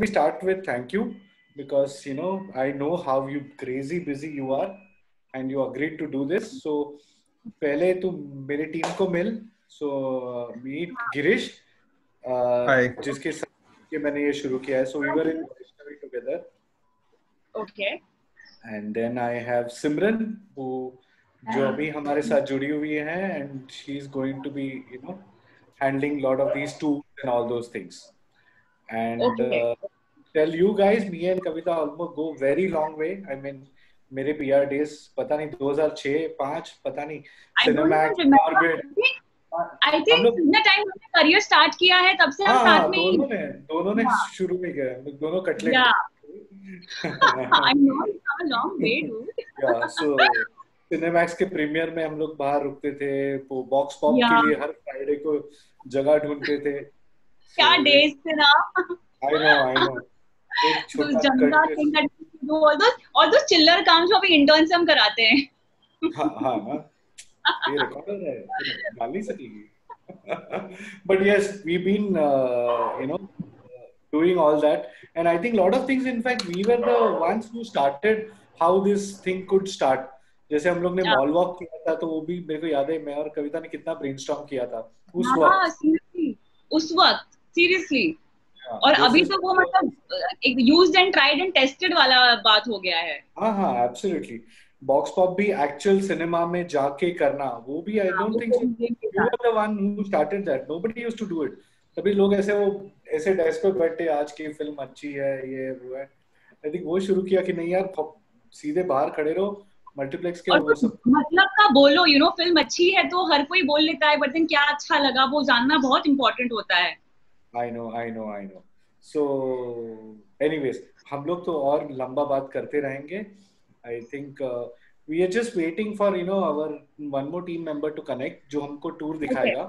We start with thank you because I know how you crazy busy you are and you agreed to do this. So पहले तू मेरी team को मिल. So meet Girish, Hi. जिसके साथ मैंने ये शुरू किया है. So we were in Vaishnavi together. Okay. And then I have Simran who जो अभी हमारे साथ जुड़ी हुई है and she is going to be handling lot of these tools and all those things. And Okay. tell you guys, me and Kavita almost go very long way. I mean, मेरे PR days पता नहीं 2006-5 पता नहीं I don't Cinemax, even remember. Orbit. I हम think लोग जितना time हमने career start किया है तब से हम हाँ साथ में ही. दोनों ने हाँ. शुरू में किया हम लोग दोनों cutlet. I know it's come a long way, dude. Yeah, so Cinemax के प्रीमियर में हम लोग बाहर रुकते थे. वो बॉक्स पॉप के Yeah. लिए हर फ्राइडे को जगह ढूंढते थे. क्या डेज थे ना. I know. एक Those छोटा जंगला cut thing that we do, all those चिल्लर काम जो अभी इंटर्न से हम कराते हैं. हाँ ये रिकॉर्डर है डाल नहीं सकेगी. But yes, we've been doing all that, and I think a lot of things. In fact, we were the ones who started how this thing could start. जैसे हम लोग ने Yeah. मॉल वॉक किया था तो वो भी मेरे को याद है मैं और कविता ने कितना ब्रेनस्टॉर्म किया था उस हाँ, वक्त. seriously. उस वक्त seriously. Yeah, और this अभी is- तो वो मतलब एक used and tried and tested वाला बात हो गया है. हाँ एब्सोल्युटली. बॉक्स पॉप भी एक्चुअल सिनेमा में जाके करना वो भी I don't think you were the one who started that. Nobody used to do it. तभी लोग ऐसे डेस्क पे बैठे आज की फिल्म अच्छी है ये वो है. आई थिंक वो शुरू किया कि नहीं यार सीधे बाहर खड़े रहो मल्टीप्लेक्स के और वो सब. मतलब का बोलो फिल्म अच्छी है तो हर कोई बोल लेता है, बट क्या अच्छा लगा वो जानना बहुत इंपॉर्टेंट होता है. I know. सो एनीवेज हम लोग तो और लंबा बात करते रहेंगे. I think we are just waiting for our one more team member to connect जो हमको टूर दिखाएगा.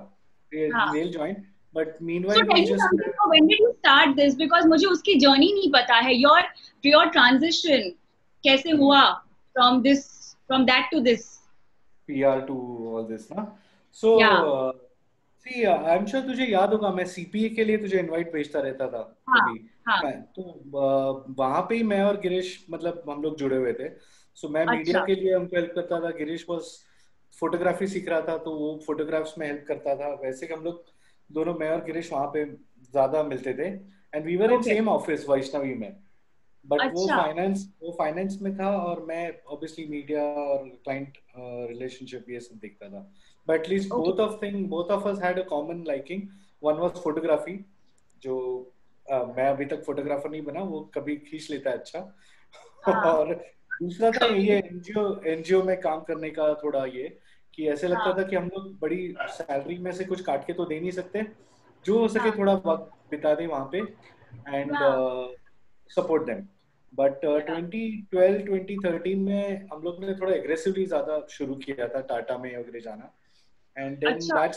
हाँ. they'll join, but So meanwhile tell we me just something, so when did you start this? Because मुझे उसकी journey नहीं पता है. Your transition कैसे हुआ from that to this? PR to all this ना. So Yeah. see I'm sure तुझे याद होगा मैं CPA के लिए तुझे इनवाइट भेजता रहता था कभी. मैं तो वहां पे ही मैं और गिरीश मतलब हम लोग जुड़े हुए थे. सो मैं मीडिया अच्छा. के लिए हमको हेल्प करता था. गिरीश बस फोटोग्राफी सीख रहा था तो वो फोटोग्राफ्स में हेल्प करता था. वैसे हम लोग दोनों मैं और गिरीश वहां पे ज्यादा मिलते थे. And we were in Okay. Same office Vaishnavi में. बट वो अच्छा. फाइनेंस में था और मैं ऑब्वियसली मीडिया और क्लाइंट रिलेशनशिप ये सब देखता था. But at least Okay. Both of us had a common liking. One was photography जो मैं अभी तक फोटोग्राफर नहीं बना वो कभी खींच लेता है अच्छा. हाँ. और दूसरा था ये एनजीओ में काम करने का थोड़ा ये कि ऐसे लगता हाँ. था कि हम लोग बड़ी सैलरी में से कुछ काट के तो दे नहीं सकते. जो हो सके हाँ. थोड़ा वक्त बिता दे वहां पे and Yeah. Support them. But Yeah. 2012 2013 में हम लोग ने थोड़ा एग्रेसिवली ज्यादा शुरू किया था टाटा में वगैरह जाना. एंड देन अच्छा.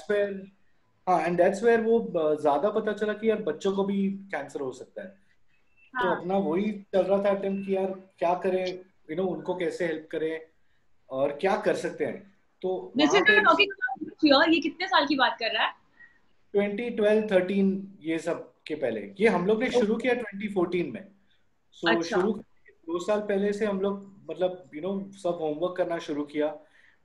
दैट्स वेयर वो ज्यादा पता चला कि यार बच्चों को भी कैंसर हो सकता है. तो हाँ. अपना वही चल रहा था अटेम्प्ट कि यार क्या करें उनको कैसे हेल्प करें और क्या कर सकते हैं. तो This वहां is पे you're talking about which year? ये कितने साल की बात कर रहा है? 2012-13 ये सब के पहले ये हम लोग ने शुरू किया 2014 में. सो अच्छा. शुरू 2 साल पहले से हम लोग मतलब सब होमवर्क करना शुरू किया.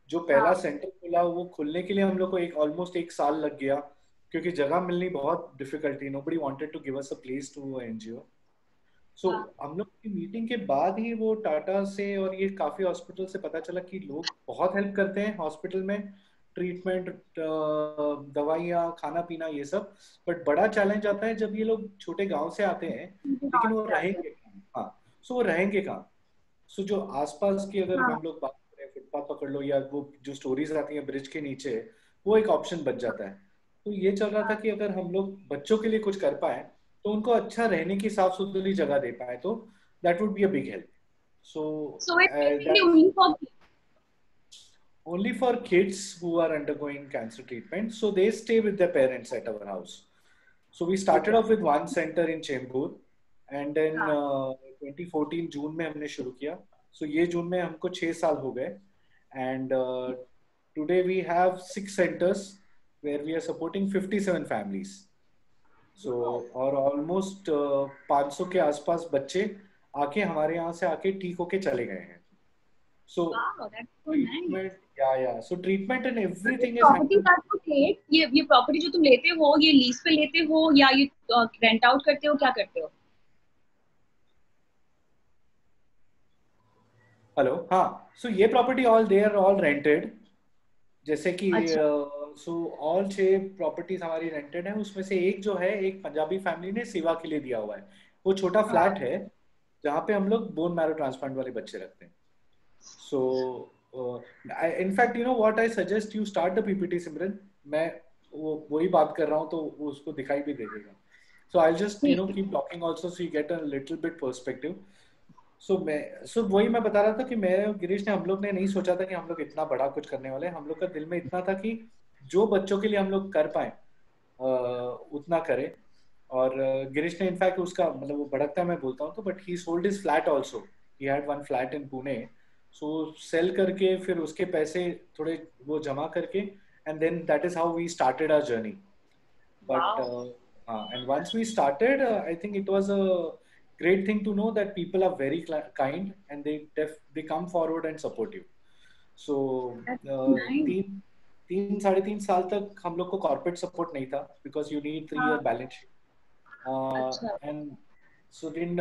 जो पहला हाँ. सेंटर खुला वो खुलने के लिए हम लोग को ऑलमोस्ट 1 साल लग गया क्योंकि जगह मिलनी बहुत डिफिकल्ट थी. Nobody wanted to give us a place to NGO. So हाँ. हम लोग की मीटिंग के बाद ही वो टाटा से और ये काफी हॉस्पिटल से पता चला कि लोग बहुत हेल्प करते हैं हॉस्पिटल में ट्रीटमेंट दवाइयाँ खाना पीना ये सब. बट बड़ा चैलेंज आता है जब ये लोग छोटे गांव से आते हैं लेकिन वो रहेंगे कहाँ. हाँ. सो वो रहेंगे कहाँ. सो जो आसपास की अगर हाँ. हम लोग बात करें फुटपाथ पकड़ लो या वो जो स्टोरीज आती हैं ब्रिज के नीचे वो एक ऑप्शन बच जाता है. तो ये चल रहा था कि अगर हम लोग बच्चों के लिए कुछ कर पाए तो उनको अच्छा रहने की साफ सुथरी जगह दे पाए तो that would be a big help. So So it's basically only for only for kids who are undergoing cancer treatment, so they stay with their parents at our house. So we started off with one center in Chembur and then हाँ. 2014 जून में हमने शुरू किया. So ये जून में हमको 6 साल हो गए and today we have 6 centers where we are supporting 57 families. सो और ऑलमोस्ट 500 के आसपास बच्चे आके हमारे यहाँ से आके ठीक होके चले गए हैं. So Wow, that's so nice. treatment, yeah. So treatment and everything is property happened. का तो take ये प्रॉपर्टी जो तुम लेते हो ये लीज पे लेते हो या ये रेंट आउट करते हो, क्या करते हो? हेलो, हाँ. सो ये property all they are all rented. जैसे कि अच्छा. सो ऑल 6 प्रॉपर्टीज हमारी रेंटेड है. उसमें से एक जो है एक पंजाबी फैमिली ने सेवा के लिए दिया हुआ है. वो छोटा फ्लैट है जहाँ पे हम लोग बोन मैरो ट्रांसप्लांट वाले बच्चे रखते हैं. So in fact you know what I suggest you start the PPT Simran. मैं वही बात कर रहा हूँ तो वो उसको दिखाई भी दे देगा. So I just you know keep talking also so you get a little bit perspective. So वही मैं बता रहा था कि मैं गिरीश ने हम लोग ने नहीं सोचा था कि हम लोग इतना बड़ा कुछ करने वाले हैं. हम लोग का दिल में इतना था कि जो बच्चों के लिए हम लोग कर पाए उतना करें. और गिरीश ने इनफैक्ट उसका मतलब वो भड़कता मैं बोलता हूँ तो but he sold his flat also. He had one flat in Pune. So sale करके फिर उसके पैसे थोड़े वो जमा करके and then that is how we started our journey. But and once we started I think it was a great thing to know that people are very kind and they come forward and support you. So तीन 3.5 साल तक हम लोग को corporate support नहीं था because you need 3-year balance sheet. And so then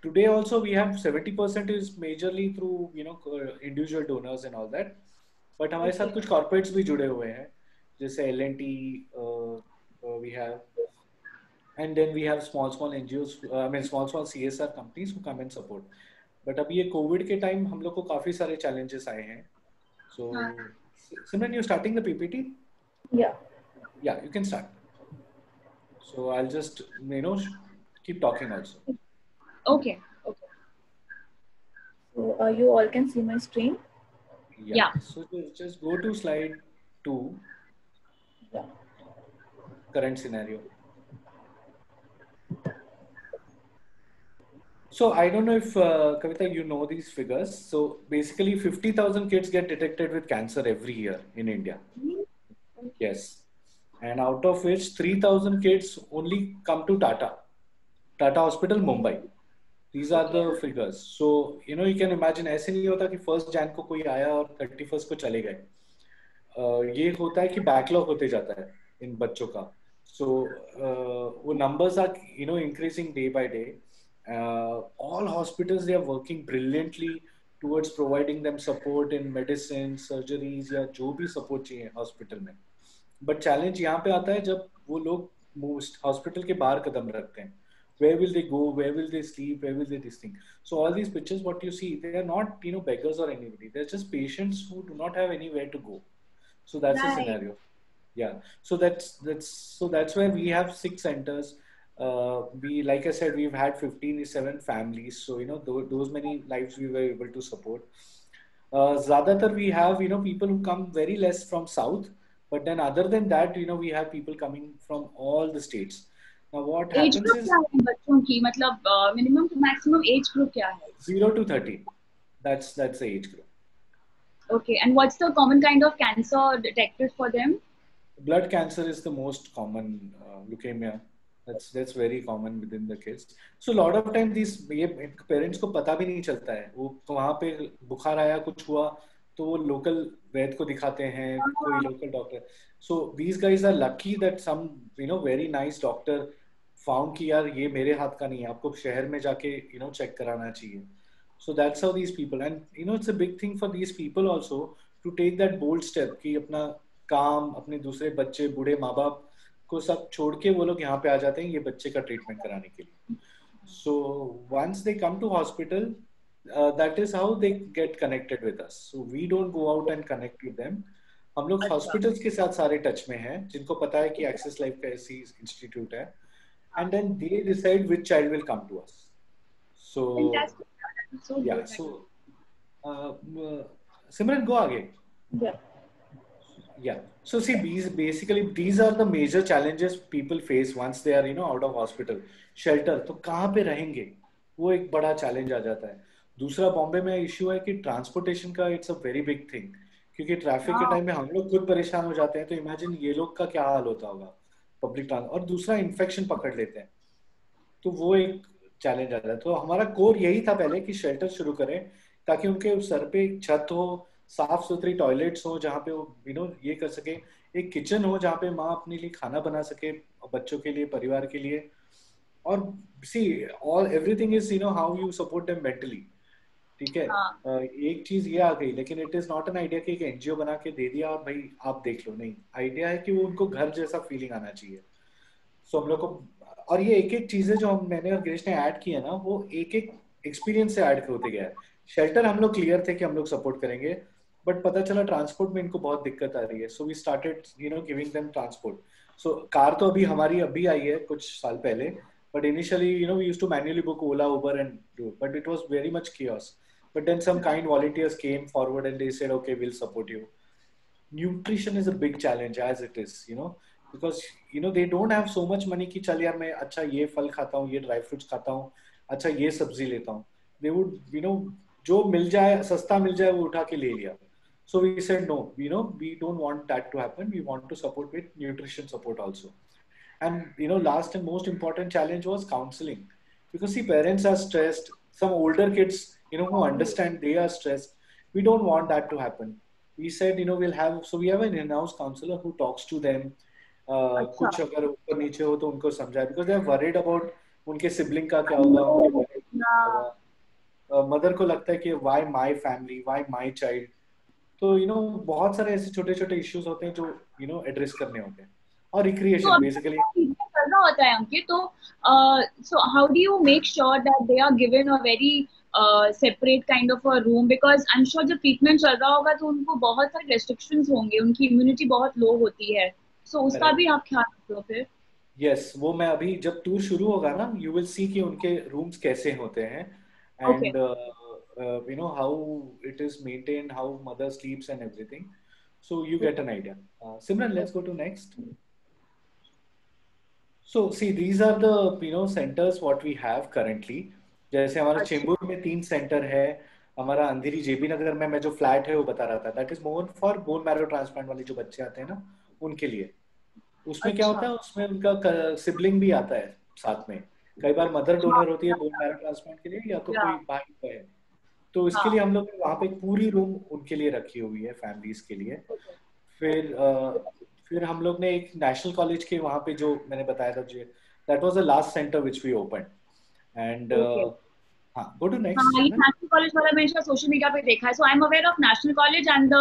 today also we have 70% is majorly through you know individual donors and all that. But हमारे साथ कुछ corporates भी जुड़े हुए हैं जैसे L&T we have. And then we have small NGOs, I mean small CSR companies who come and support. But अभी ये कोविड के टाइम हम लोग को काफी सारे challenges आए हैं. So Simran, you're starting the PPT? Yeah, you can start. So I'll just you know keep talking also. Okay. So you all can see my screen? Yeah. So just go to slide 2. Yeah. Current scenario. So I don't know if Kavita, you know these figures. So basically 50,000 kids get detected with cancer every year in India. Yes. And out of which 3,000 kids only come to Tata Hospital, Mumbai. These are the figures. So you know you can imagine ऐसे नहीं होता कि 1st Jan को कोई आया और 31st को चले गए. ये होता है कि बैकलॉग होते जाता है इन बच्चों का. So वो numbers are you know increasing day by day. All hospitals they are working brilliantly towards providing them support in medicine, surgeries या जो भी support चाहिए hospital में. But challenge यहाँ पे आता है जब वो लोग hospital के बाहर कदम रखते हैं. Where will they go? Where will they sleep? Where will they this thing? So all these pictures, what you see, they are not you know beggars or anybody. They're just patients who do not have anywhere to go. So that's the scenario. Yeah. So that's where we have 6 centers. We like I said we've had 57 families, so you know those many lives we were able to support. Zyadatar we have you know people who come very less from south, but then other than that you know we have people coming from all the states. Now what happens is क्या है बच्चों की मतलब minimum to maximum age group क्या है? 0 to 30. That's the age group. Okay, and what's the common kind of cancer detected for them? Blood cancer is the most common. Leukemia. That's very common within the kids. So a lot of time these ये parents को पता भी नहीं चलता है. वो वहाँ पे बुखार आया कुछ हुआ तो वो local वैद्य को दिखाते हैं कोई local doctor. So these guys are lucky that some you know very nice doctor found कि यार ये मेरे हाथ का नहीं है, आपको शहर में जाके you know check कराना चाहिए. So that's how these people, and you know it's a big thing for these people also to take that bold step कि अपना काम अपने दूसरे बच्चे बूढ़े माँ बाप को सब छोड़ के वो लोग यहाँ पे आ जाते हैं ये बच्चे का ट्रीटमेंट कराने के लिए. So once they come to hospital, that is how they get connected with us. So we don't go out and connect with them. हम लोग हॉस्पिटल्स के साथ सारे टच में हैं जिनको पता है कि एक्सेस लाइफ का ऐसी इंस्टीट्यूट है, and then they decide which child will come to us. So yeah, so Simran, go आगे. Yeah. So see, these are the major challenges people face once they are you know out of hospital. Shelter तो कहाँ पे रहेंगे वो एक बड़ा challenge आ जाता है. दूसरा बॉम्बे में इश्यू है कि ट्रांसपोर्टेशन का it's a very big thing क्योंकि ट्रैफिक के टाइम में हम लोग खुद परेशान हो जाते हैं तो इमेजिन ये लोग का क्या हाल होता होगा. पब्लिक ट्रांस, और दूसरा इन्फेक्शन पकड़ लेते हैं, तो वो एक चैलेंज आता है। तो हमारा कोर यही था पहले कि शेल्टर शुरू करें ताकि उनके सर पे एक छत हो, साफ सुथरी टॉयलेट्स हो जहाँ पे वो ये कर सके, एक किचन हो जहाँ पे माँ अपने लिए खाना बना सके, बच्चों के लिए, परिवार के लिए। और see all everything is how you support them mentally, ठीक है। हाँ एक चीज ये आ गई, लेकिन it is not an idea कि एक एनजीओ बना के दे दिया और भाई आप देख लो, नहीं, आइडिया है कि वो उनको घर जैसा फीलिंग आना चाहिए। सो हम लोग को, और ये एक एक चीजें जो मैंने और गिरीश ने ऐड की है ना, वो एक एक एक्सपीरियंस से ऐड होते गया है। शेल्टर हम लोग क्लियर थे कि हम लोग सपोर्ट करेंगे, बट पता चला ट्रांसपोर्ट में इनको बहुत दिक्कत आ रही है, so we started giving them transport. So car तो अभी हमारी अभी आई है कुछ साल पहले, but initially we used to manually book Ola Uber and do, but it was very much chaos. But then some kind volunteers came forward and they said, okay, we'll support you. Nutrition is a big challenge as it is, because they don't have so much money कि चल यार मैं अच्छा ये फल खाता हूँ, ये ड्राई फ्रूट्स खाता हूँ, अच्छा ये सब्जी लेता हूँ। They would जो मिल जाए, सस्ता मिल जाए, वो उठा के ले लिया। So we said no, we don't want that to happen. We want to support with nutrition support also. And last and most important challenge was counseling, because see, parents are stressed. Some older kids, who understand they are stressed. We don't want that to happen. We said, we have an in-house counselor who talks to them. अच्छा कुछ अगर ऊपर नीचे हो तो उनको समझाए, because they are worried about उनके सिबलिंग का क्या होगा, उनके बड़े क्या हाँ होगा। मदर को लगता है कि why my family, why my child। तो बहुत सारे ऐसे छोटे छोटे इश्यूज होते हैं जो एड्रेस करने होते हैं। और तो रिक्रिएशन अभी बेसिकली। ट्रीटमेंट चल रहा होता है अंकित, तो so how do you make sure that they are given a very separate kind of a room, because I am sure जब ट्रीटमेंट चल रहा होगा तो उनको बहुत सारे रेस्ट्रिक्शंस होंगे, उनकी इम्यूनिटी बहुत लो होती है, सो उसका भी आप ख्याल रखो फिर। यस, वो मैं अभी जब टूर शुरू होगा ना, यू विल सी कि उनके रूम्स कैसे होते हैं, okay and how it is maintain, how mother sleeps and everything, so you get an idea. Simran, let's go to next. So see these are the centres what we have currently. जैसे हमारा अच्छा चेंबूर में 3 centre है, हमारा अंधेरी जेबी नगर में मैं जो flat है वो बता रहा था, that is more for bone marrow transplant वाले जो बच्चे आते हैं ना, उनके लिए। उसमें क्या अच्छा होता है, उसमें उनका सिबलिंग भी आता है साथ में। कई बार मदर हाँ डोनर होती है बोन मैरो ट्रांसप्लांट के लिए, या तो या कोई भाई बहन। तो इसके लिए हाँ हम लोग वहाँ पे एक पूरी रूम उनके लिए रखी हुई है, फैमिलीज के लिए। फिर फिर हम लोग ने एक नेशनल कॉलेज के वहाँ पे, जो मैंने बताया था, जो that was the last centre which we open. And okay. हाँ, गो टू हाँ नेक्स्ट ये सिमरन। नेशनल कॉलेज वाला मैंने शायद सोशल मीडिया पे देखा है, so I am aware of national college and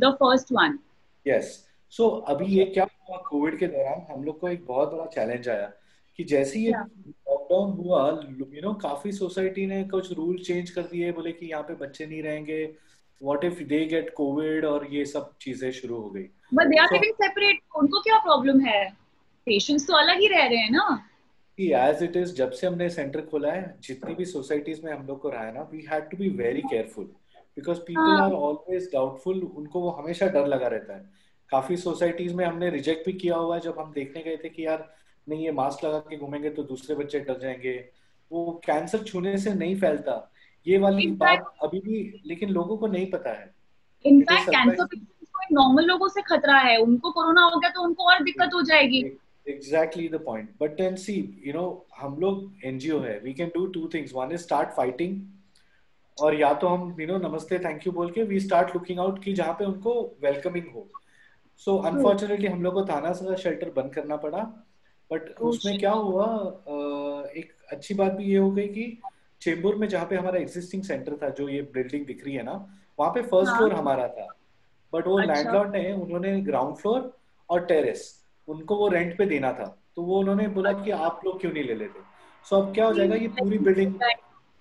the first one. Yes. So अभी ओके ये क्या हुआ, कोविड के दौरान हम लोग को एक बहुत बड़ा चैलेंज आया कि जैसे ही ये या लॉकडाउन हुआ, काफी सोसाइटी ने कुछ रूल चेंज कर दिए, बोले कि यहाँ पे बच्चे नहीं रहेंगे, what if they get Covid, और ये सब चीजें शुरू हो गई। But they are so living separate, उनको क्या प्रॉब्लम है? पेशेंट्स तो अलग ही रह रहे हैं ना। एज इट इज, जब से हमने सेंटर खोला है, जितनी भी सोसाइटीज में हम लोग को रहा है ना, we had to be very careful, because people हाँ आर ऑलवेज डाउटफुल, उनको वो हमेशा डर लगा रहता है। काफी सोसाइटीज में हमने रिजेक्ट भी किया हुआ है, जब हम देखने गए थे कि यार नहीं, ये मास्क लगा के घूमेंगे तो दूसरे बच्चे डर जाएंगे, वो कैंसर छूने से नहीं फैलता, ये वाली इनफैक्ट बात अभी भी, लेकिन लोगों को नहीं पता है। It is in fact cancer surprising. Patients को नॉर्मल लोगों से खतरा है, उनको कोरोना हो गया तो उनको और दिक्कत हो जाएगी। Exactly the point. But then see, हम लोग एनजीओ है, we can do two things. One is start fighting, और या तो हम नमस्ते थैंक यू बोल के वी स्टार्ट लुकिंग आउट कि जहाँ पे उनको वेलकमिंग हो। सो अनफॉर्चुनेटली हम लोग को थाना सा शेल्टर बंद करना पड़ा, बट उसमें क्या हुआ, एक अच्छी बात भी ये हो गई कि चेंबूर में जहाँ पे हमारा एग्जिस्टिंग सेंटर था, जो ये बिल्डिंग दिख रही है ना, वहाँ पे फर्स्ट हाँ फ्लोर हमारा था, बट वो अच्छा लैंडलॉर्ड ने, उन्होंने ग्राउंड फ्लोर और टेरेस उनको वो रेंट पे देना था, तो वो उन्होंने बोला कि अच्छा आप लोग क्यों नहीं ले लेते। सो अब क्या हो जाएगा, ये पूरी बिल्डिंग।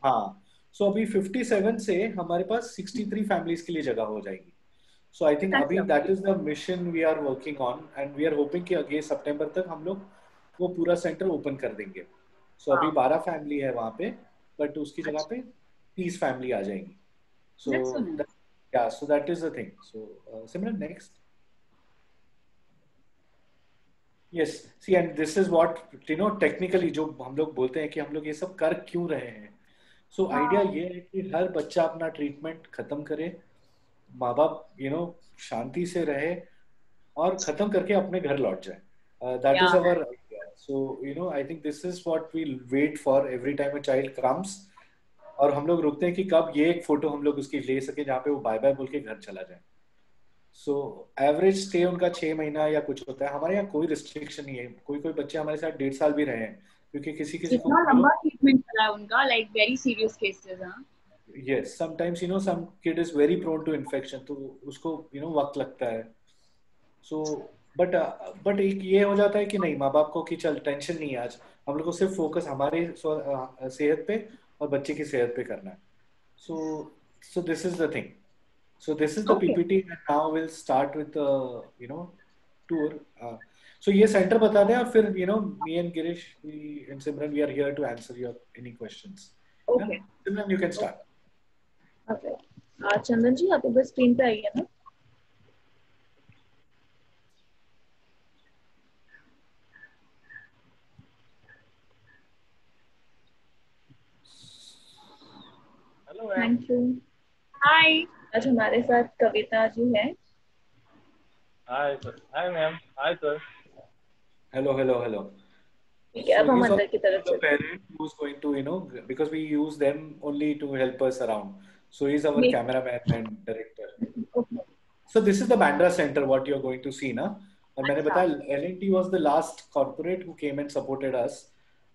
हाँ। सो अभी 57 से हमारे पास 63 फैमिलीज के लिए जगह हो जाएगी। सो आई थिंक दैट्स अभी that lovely. Is the mission we are working on, and we are hoping कि अगले सितंबर तक हम लोग वो पूरा सेंटर ओपन कर देंगे। सो अभी वाओ 12 फैमिली है वहाँ पे, बट उसकी जगह अच्छा पे 30 फैमिली आ जाएंगी। So that's so nice. Yeah, so that is the thing. So Simran, next. Yes, see and this is what technically जो हम लोग बोलते हैं कि हम लोग ये सब कर क्यों रहे हैं। सो आइडिया हाँ ये है कि हर बच्चा अपना ट्रीटमेंट खत्म करे, माँ बाप शांति से रहे, और खत्म करके अपने घर लौट जाए। That is Yeah. our idea. So I think this is what we wait for every time a child comes. और हम लोग रुकते हैं कि कब ये एक फोटो हम लोग उसकी ले सके जहाँ पे वो बाय बाय बोल के घर चला जाए. सो एवरेज स्टे उनका 6 महीना या कुछ होता है. हमारे यहाँ कोई रिस्ट्रिक्शन नहीं है. कोई कोई बच्चे हमारे साथ 1.5 साल भी रहे हैं, क्योंकि किसी किसी को इतना लंबा ट्रीटमेंट चला है उनका, लाइक वेरी सीरियस केसेस. हाँ. yes, sometimes some kid is very prone to infection, तो उसको वक्त लगता है. सो बट एक ये हो जाता है कि नहीं, माँ बाप को कि चल टेंशन नहीं है, आज हम लोग को सिर्फ फोकस हमारे सेहत पे और बच्चे की सेहत पे करना है. So so this is the thing. So this is the Okay. PPT, and now we'll start with the tour. So ये center बता दें, और फिर me and Girish and Simran, we are here to answer your any questions. Okay. Yeah? Simran, you can start. Okay. चंदन जी आप एक बार screen पे आइए ना. Hello ma'am. Thank you. Hi. आज हमारे साथ कविता जी हैं. Hi sir. Hi ma'am. Hi sir. Hello. ठीक है, So अब हम he's अंदर की तरफ also the चलते हैं. parent who's going to because we use them only to help us around. So he's our Make- cameraman and director. Okay. So this is the Bandra Center, what you're going to see ना. और मैंने अच्छा. बताया L&T was the last corporate who came and supported us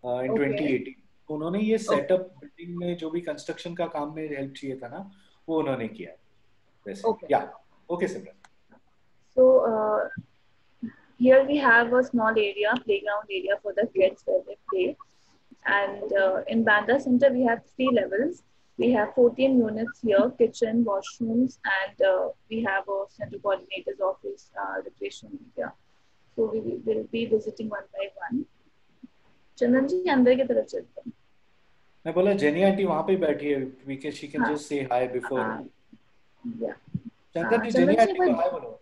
in Okay. 2018. तो उन्होंने ये setup building में जो भी कंस्ट्रक्शन का काम में हेल्प चाहिए था ना, वो उन्होंने किया वैसे. Okay. या okay Simran. So here we have a small area, playground area for the kids where they play. And in Bandra Center we have 3 levels. We have 14 units here, kitchen, washrooms, and we have a center coordinator's office, recreation area. So we will be visiting one by one. चंदन जी अंदर की तरफ चलते हैं. मैं बोला jenny aunty वहां पे बैठी है, we can she can हाँ. just say hi before. Yeah. चंदन जी, चंदन जेनी जी, आंटी को हाय बोलो.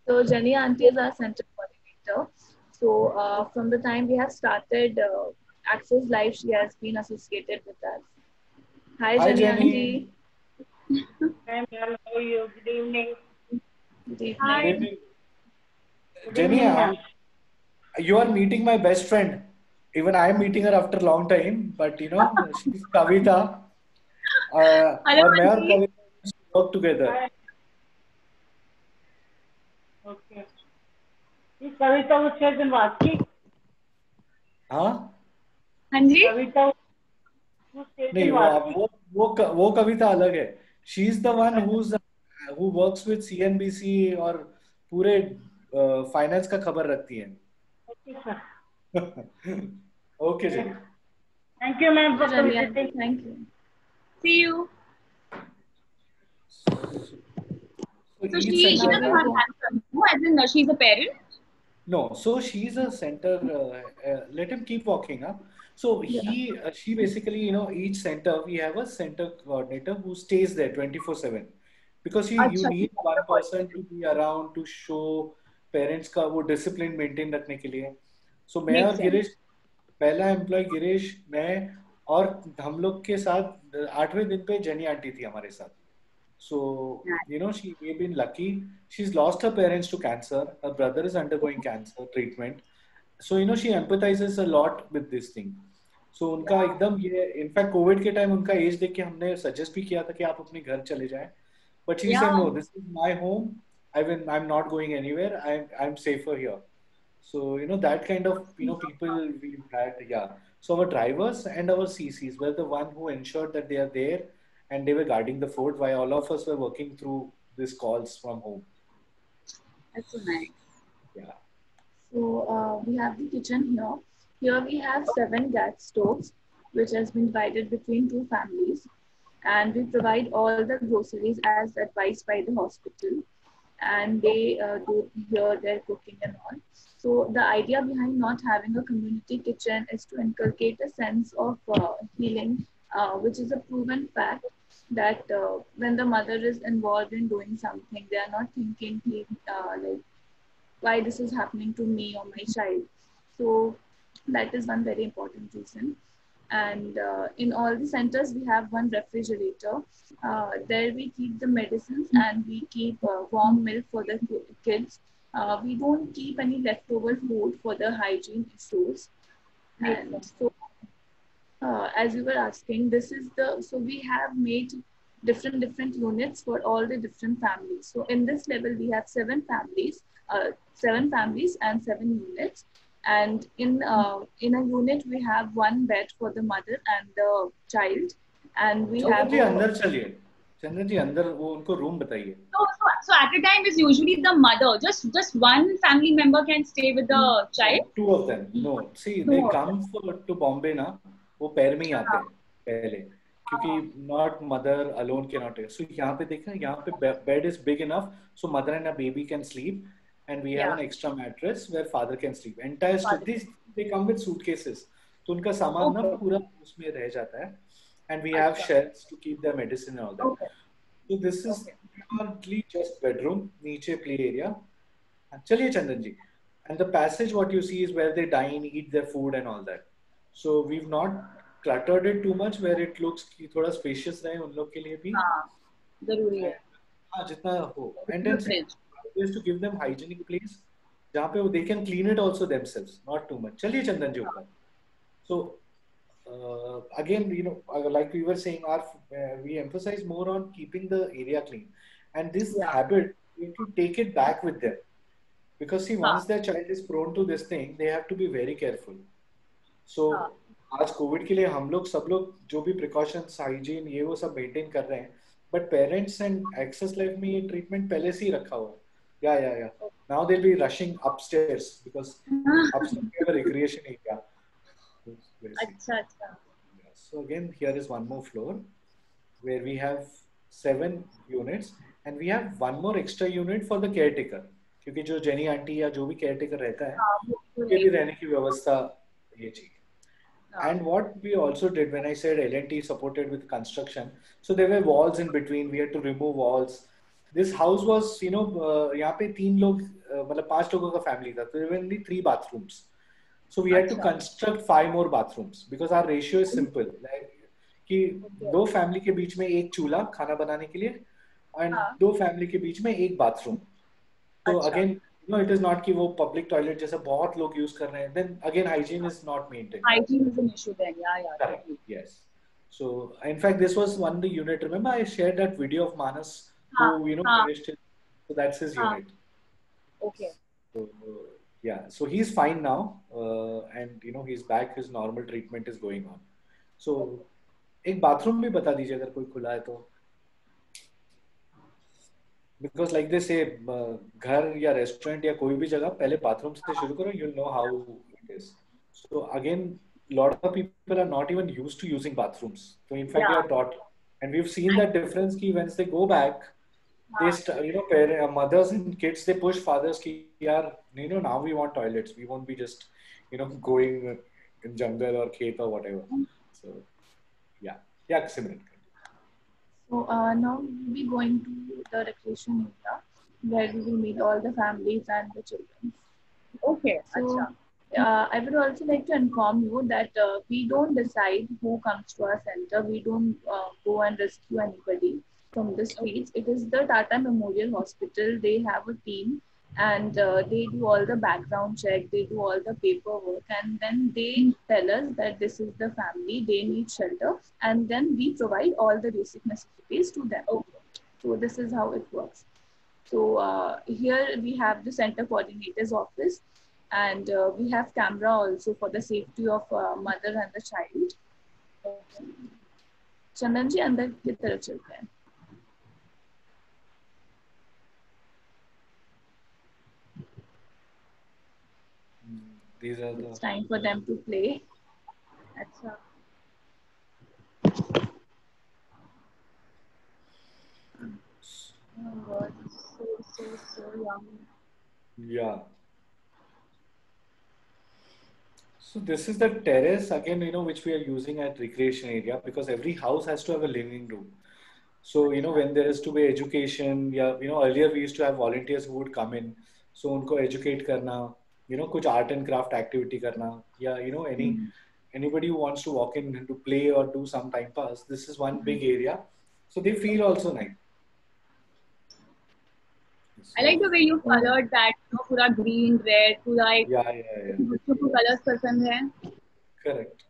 So Jenny auntie is our center coordinator. So from the time we have started Access Live, she has been associated with us. Hi, Hi, Jenny Jenny. auntie. Hi ma'am. How are you? Good evening. Good evening. Hi. Good evening. Good Jenny, evening, ma'am. you are meeting my best friend. Even I am meeting her after a long time, but she's Kavita. Hello, और मैं और aunty. Kavita used to work together. Hi. Okay. ये कविता वो 6 दिन बाद की. हाँ हाँ जी. कविता वो 6 नहीं, दिन बाद की. वो कविता अलग है. She is the one who works with CNBC और पूरे फाइनेंस का खबर रखती है. Okay, sir. ओके जी. Thank you, ma'am, for Jenny auntie, visiting. thank you. See you. So each she center doesn't now have we cancer, no? As in she's a parent. No, so she's a center. Let him keep walking, huh? So she basically, each center we have a center coordinator who stays there 24/7, because you अच्छा. need one person to be around to show parents का वो discipline maintain रखने के लिए. So मैं Makes और sense. Girish, पहला employ Girish, मैं, और हम लोग के साथ 8वें दिन पे जेनी आंटी थी हमारे साथ. So, we've been lucky. She's lost her parents to cancer. Her brother is undergoing cancer treatment. So, she empathizes a lot with this thing. So, उनका एकदम ये, इनफैक्ट कोविड के टाइम उनका एज देख के हमने सजेस्ट भी किया था कि आप अपने घर चले जाएं. But she said, Yeah. no, this is my home. I'm not going anywhere. I'm safer here. So, that kind of, people we've had, yeah. So our drivers and our CCs were the one who ensured that they are there and they were guarding the fort while all of us were working through these calls from home. That's so nice. Yeah. So we have the kitchen here. Here we have 7 gas stoves, which has been divided between 2 families, and we provide all the groceries as advised by the hospital, and they do here their cooking and all. So the idea behind not having a community kitchen is to inculcate a sense of healing, which is a proven fact that when the mother is involved in doing something, they are not thinking like why this is happening to me or my child. So that is one very important reason. And in all the centers we have one refrigerator. There we keep the medicines and we keep warm milk for the kids We don't keep any leftover food for the hygiene issues. Makes And sense. so, as you were asking, this is the so we have made different units for all the different families. So in this level, we have seven families and 7 units. And in a unit, we have one bed for the mother and the child, and we Chandan have ji a अंदर चलिए, चंदन जी अंदर वो उनको room बताइए. So at a time is usually the mother. Just one family member can stay with the child. Two of them. No, see, Two they of come to Bombay ना, वो पैर में ही आते them. हैं पहले, क्योंकि not mother alone cannot. So यहाँ पे देखा, यहाँ पे bed is big enough, so mother and a baby can sleep, and we have Yeah. an extra mattress where father can sleep. Entire Father. they come with suitcases, तो उनका सामान ना Okay. पूरा उसमें रह जाता है, and we have अच्छा. shelves to keep their medicine and all that. Okay. So this is Okay. purely just bedroom, नीचे play area. चलिए चंदन जी. And the passage, what you see is where they dine, eat their food and all that. So we've not cluttered it too much, where it looks कि थोड़ा spacious रहे उन लोग के लिए भी. हाँ, जरूरी है. हाँ, जितना हो. And The then fridge. is to give them hygienic place, जहाँ पे वो they can clean it also themselves, not too much. चलिए चंदन जी ऊपर. So again, you know, like we were saying, we emphasize more on keeping the area clean, and this Yeah. habit we have to take it back with them. Because see, हाँ. once their child is prone to this thing, they have to be very careful. So हाँ. आज Covid के लिए हम लोग सब लोग जो भी प्रिकॉशंस हाइजीन ये वो सब मेंटेन कर रहे हैं, but parents and access life में ये ट्रीटमेंट पहले से ही रखा हुआ है. या now they will be rushing upstairs because upstairs we have a recreation area. अच्छा अच्छा. So again, here is one more floor where we have 7 units, and we have one more extra unit for the caretaker. क्योंकि जो jenny aunty या जो भी caretaker रहता है, हाँ, उनके भी रहने की व्यवस्था ये चाहिए. हाँ. And what we also did when I said L&T supported with construction, so there were walls in between. We had to remove walls. This house was, you know, यहाँ पे 3 लोग, मतलब 5 लोगों का family था, so there were only 3 bathrooms. So we had to अच्छा. construct 5 more bathrooms because our ratio is simple. Like कि 2 family के बीच में एक चूल्हा खाना बनाने के लिए, and हाँ. 2 family के बीच में एक bathroom. So अच्छा. again, you know, it is not कि वो public toilet जैसा बहुत लोग use कर रहे हैं. Then again, hygiene is not maintained. Hygiene is an issue then. Yeah. Correct. Totally. Yes. So in fact, this was one the unit. Remember, I shared that video of Manas हाँ. who, you know, हाँ. finished it. So that's his हाँ. unit. Okay. So yeah, so he's fine now, and you know he's back. His normal treatment is going on. So एक bathroom भी बता दीजिए अगर कोई खुला है तो. Because like they say, घर या restaurant या कोई भी जगह पहले bathroom से शुरू करो. You'll know how it is. So again, a lot of people are not even used to using bathrooms. So in fact, they Yeah. are taught, and we've seen that difference. Ki once they go back, they you know, mothers and kids, they push fathers ki yaar, you know, now we want toilets. We won't be just, you know, going in jungle or khet or whatever. So yeah, Simran. So now we'll be going to the recreation area where we will meet all the families and the children. Okay. So अच्छा. I would also like to inform you that we don't decide who comes to our center. We don't go and rescue anybody from the streets. It is the Tata Memorial Hospital. They have a team, and they do all the background check. They do all the paperwork, and then they tell us that this is the family. They need shelter, and then we provide all the basic necessities to them. So this is how it works. So here we have the center coordinator's office, and we have camera also for the safety of mother and the child. चंदन जी अंदर की तरफ चलते हैं. These are the. It's time for them to play. अच्छा. Oh God, so yummy. Yeah. So this is the terrace again, you know, which we are using at recreation area because every house has to have a living room. So, you know, when there is to be education, yeah, you know, earlier we used to have volunteers who would come in. So उनको educate करना, you know, कुछ art and craft activity करना, yeah, you know, anybody who wants to walk in to play or do some time pass, this is one big area. So they feel also nice. I like the way you colored that, पूरा green, red, पूरा एक Yeah. बच्चों को colors पसंद है. Correct.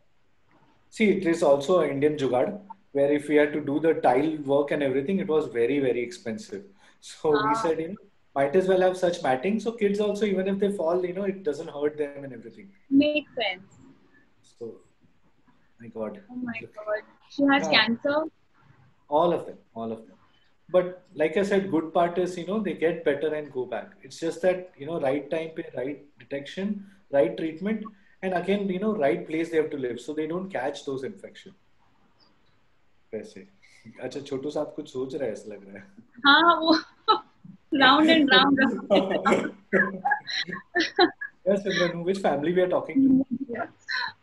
See, it is also an Indian jugaad where if we had to do the tile work and everything, it was very, very expensive. So we हाँ, said, might as well have such matting. So kids also, even if they fall, it doesn't hurt them and everything. makes sense. So, my God. Oh my God. She has Yeah, cancer. all of them, all of them. But like I said, good part is, they get better and go back. It's just that, right time, right detection, right treatment, and again, right place they have to live. So they don't catch those infections. वैसे अच्छा छोटू साहब कुछ सोच रहे हैं ऐसा लग रहा हाँ, वो round and round. है Yes, Simran, which family we are talking to? Yeah.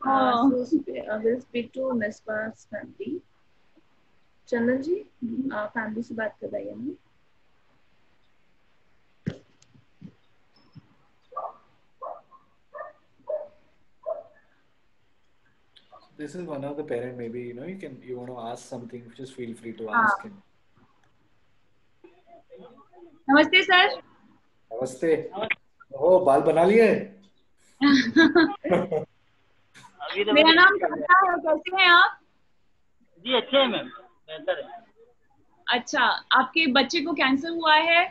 Oh. So we'll speak to Misbah's family. Chandan ji, family से बात कर रही है ना? This is one of the parent. Maybe you want to ask something. Just feel free to हाँ. ask him. नमस्ते sir. नमस्ते. ओ बाल बना लिए? मेरा नाम कविता है. कैसे हैं आप? जी अच्छे हैं मैम, बेहतर है. अच्छा, आपके बच्चे को कैंसर हुआ है?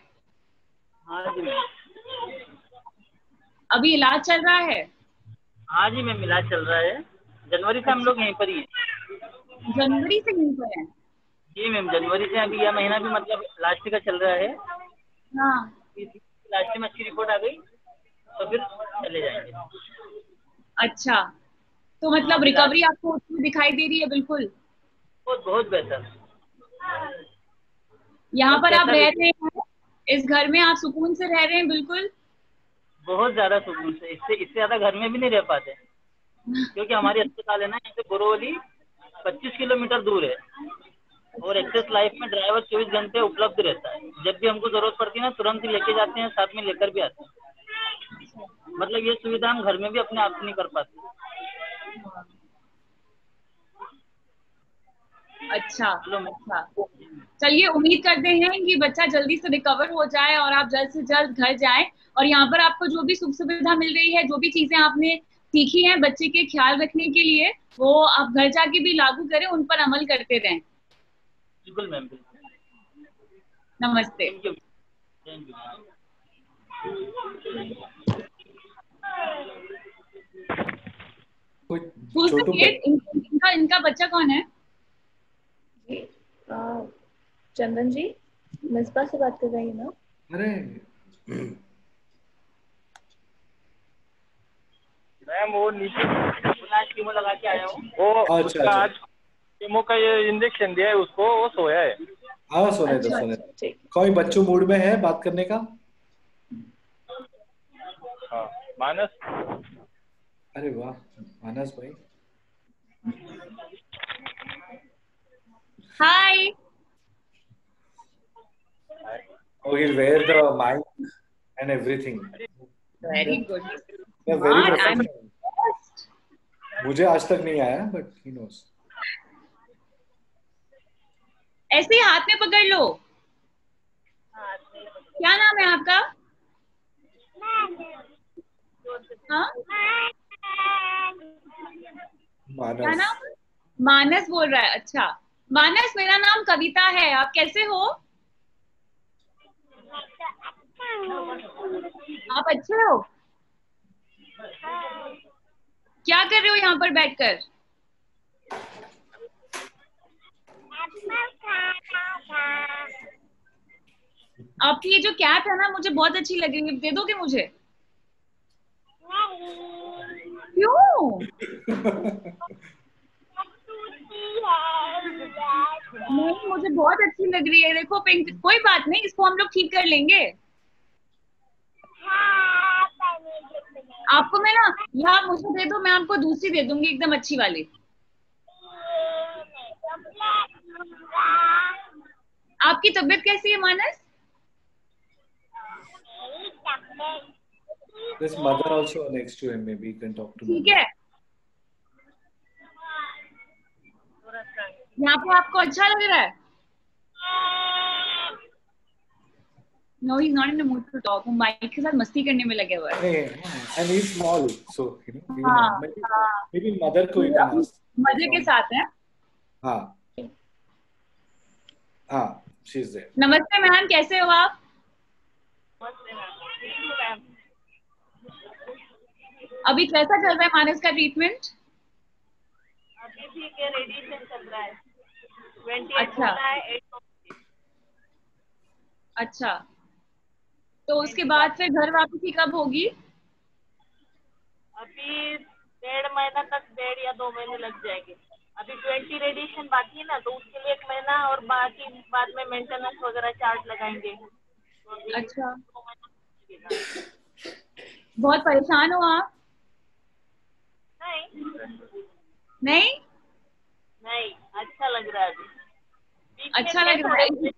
हाँ जी मैम. अभी इलाज चल रहा है? हाँ जी मैम, इलाज चल रहा है. जनवरी से हम लोग यहीं पर ही हैं. जनवरी से यहीं पर हैं? जी मैम, जनवरी से. अभी यह महीना भी मतलब लास्ट का चल रहा है. हाँ. लास्ट में अच्छी रिपोर्ट आ गई तो फिर चले जाएंगे. अच्छा, तो मतलब रिकवरी आपको उसमें दिखाई दे रही है? बिल्कुल. बहुत बहुत बेहतर. यहाँ पर आप रह रहे हैं, इस घर में आप सुकून से रह रहे हैं? बिल्कुल. बहुत ज्यादा सुकून से. इससे ज्यादा घर में भी नहीं रह पाते, क्योंकि हमारी अस्पताल है ना यहाँ से बोरोवली 25 किलोमीटर दूर है. और एक्सेस लाइफ में ड्राइवर 24 घंटे उपलब्ध रहता है. जब भी हमको जरूरत पड़ती है ना, तुरंत ही लेके जाते हैं, साथ में लेकर भी आते हैं. मतलब ये सुविधा हम घर में भी अपने आप से नहीं कर पाते. अच्छा. चलिए, उम्मीद करते हैं कि बच्चा जल्दी से रिकवर हो जाए और आप जल्द से जल्द घर जाएं. और यहाँ पर आपको जो भी सुख सुविधा मिल रही है, जो भी चीजें आपने सीखी हैं बच्चे के ख्याल रखने के लिए, वो आप घर जाके भी लागू करें, उन पर अमल करते रहें. बिल्कुल मैम. नमस्ते. Thank you. Thank you. इनका बच्चा कौन है? जी, चंदन जी, मिसबा से बात कर रही है ना? अरे मैम वो नीचे आज कीमो लगा के आया हूँ. वो अच्छा, उसका आज कीमो का ये इंजेक्शन दिया है उसको, वो सोया है. हाँ सोने दो. ठीक. कोई बच्चों मूड में है बात करने का? हाँ मानस. अरे वाह मानस भाई. हाय. Oh, he'll wear the mic and everything. Very good. They're very professional. मुझे आज तक नहीं आया, but he knows. ऐसे ही हाथ में पकड़ लो. क्या नाम है आपका? हाँ, क्या मानस. नाम? मानस बोल रहा है. अच्छा मानस, मेरा नाम कविता है. आप कैसे हो? आप अच्छे हो? क्या कर रहे हो यहाँ पर बैठकर? आपकी ये जो कैप है ना, मुझे बहुत अच्छी लग रही है. दे दोगे मुझे? क्यों? नहीं, मुझे बहुत अच्छी लग रही है. देखो पिंक. कोई बात नहीं, इसको हम लोग ठीक कर लेंगे. आपको मैं ना, या आप मुझे दे दो, मैं आपको दूसरी दे दूंगी एकदम अच्छी वाली. आपकी तबीयत कैसी है मानस? This mother also next to him. Maybe you can talk to ठीक mother. है. यहाँ पे आपको अच्छा लग रहा है? No, he's not in the mood to talk. वो माइक के साथ मस्ती करने में लगे हुए हैं. And he's small, so you know हाँ, maybe mother को you can ask. मजे के साथ है. हाँ, हाँ, she's there. नमस्ते मैम, कैसे हो आप? अभी कैसा चल रहा है मानस का ट्रीटमेंट? अभी ठीक है, रेडिएशन चल रहा है. 28 अच्छा. होना है, 8 अच्छा, तो उसके बाद फिर घर वापसी कब होगी? अभी 1.5 महीना तक, 1.5 या 2 महीने लग जाएंगे. अभी 20 रेडिएशन बाकी है ना, तो उसके लिए 1 महीना और बाकी बाद में मेंटेनेंस वगैरह चार्ज लगाएंगे. तो अभी अच्छा. 2 महीना लगेगा. बहुत परेशान हो आप? नहीं नहीं, नहीं, अच्छा लग रहा है अभी. बीच में अच्छा थे लग रहा है. थोड़े,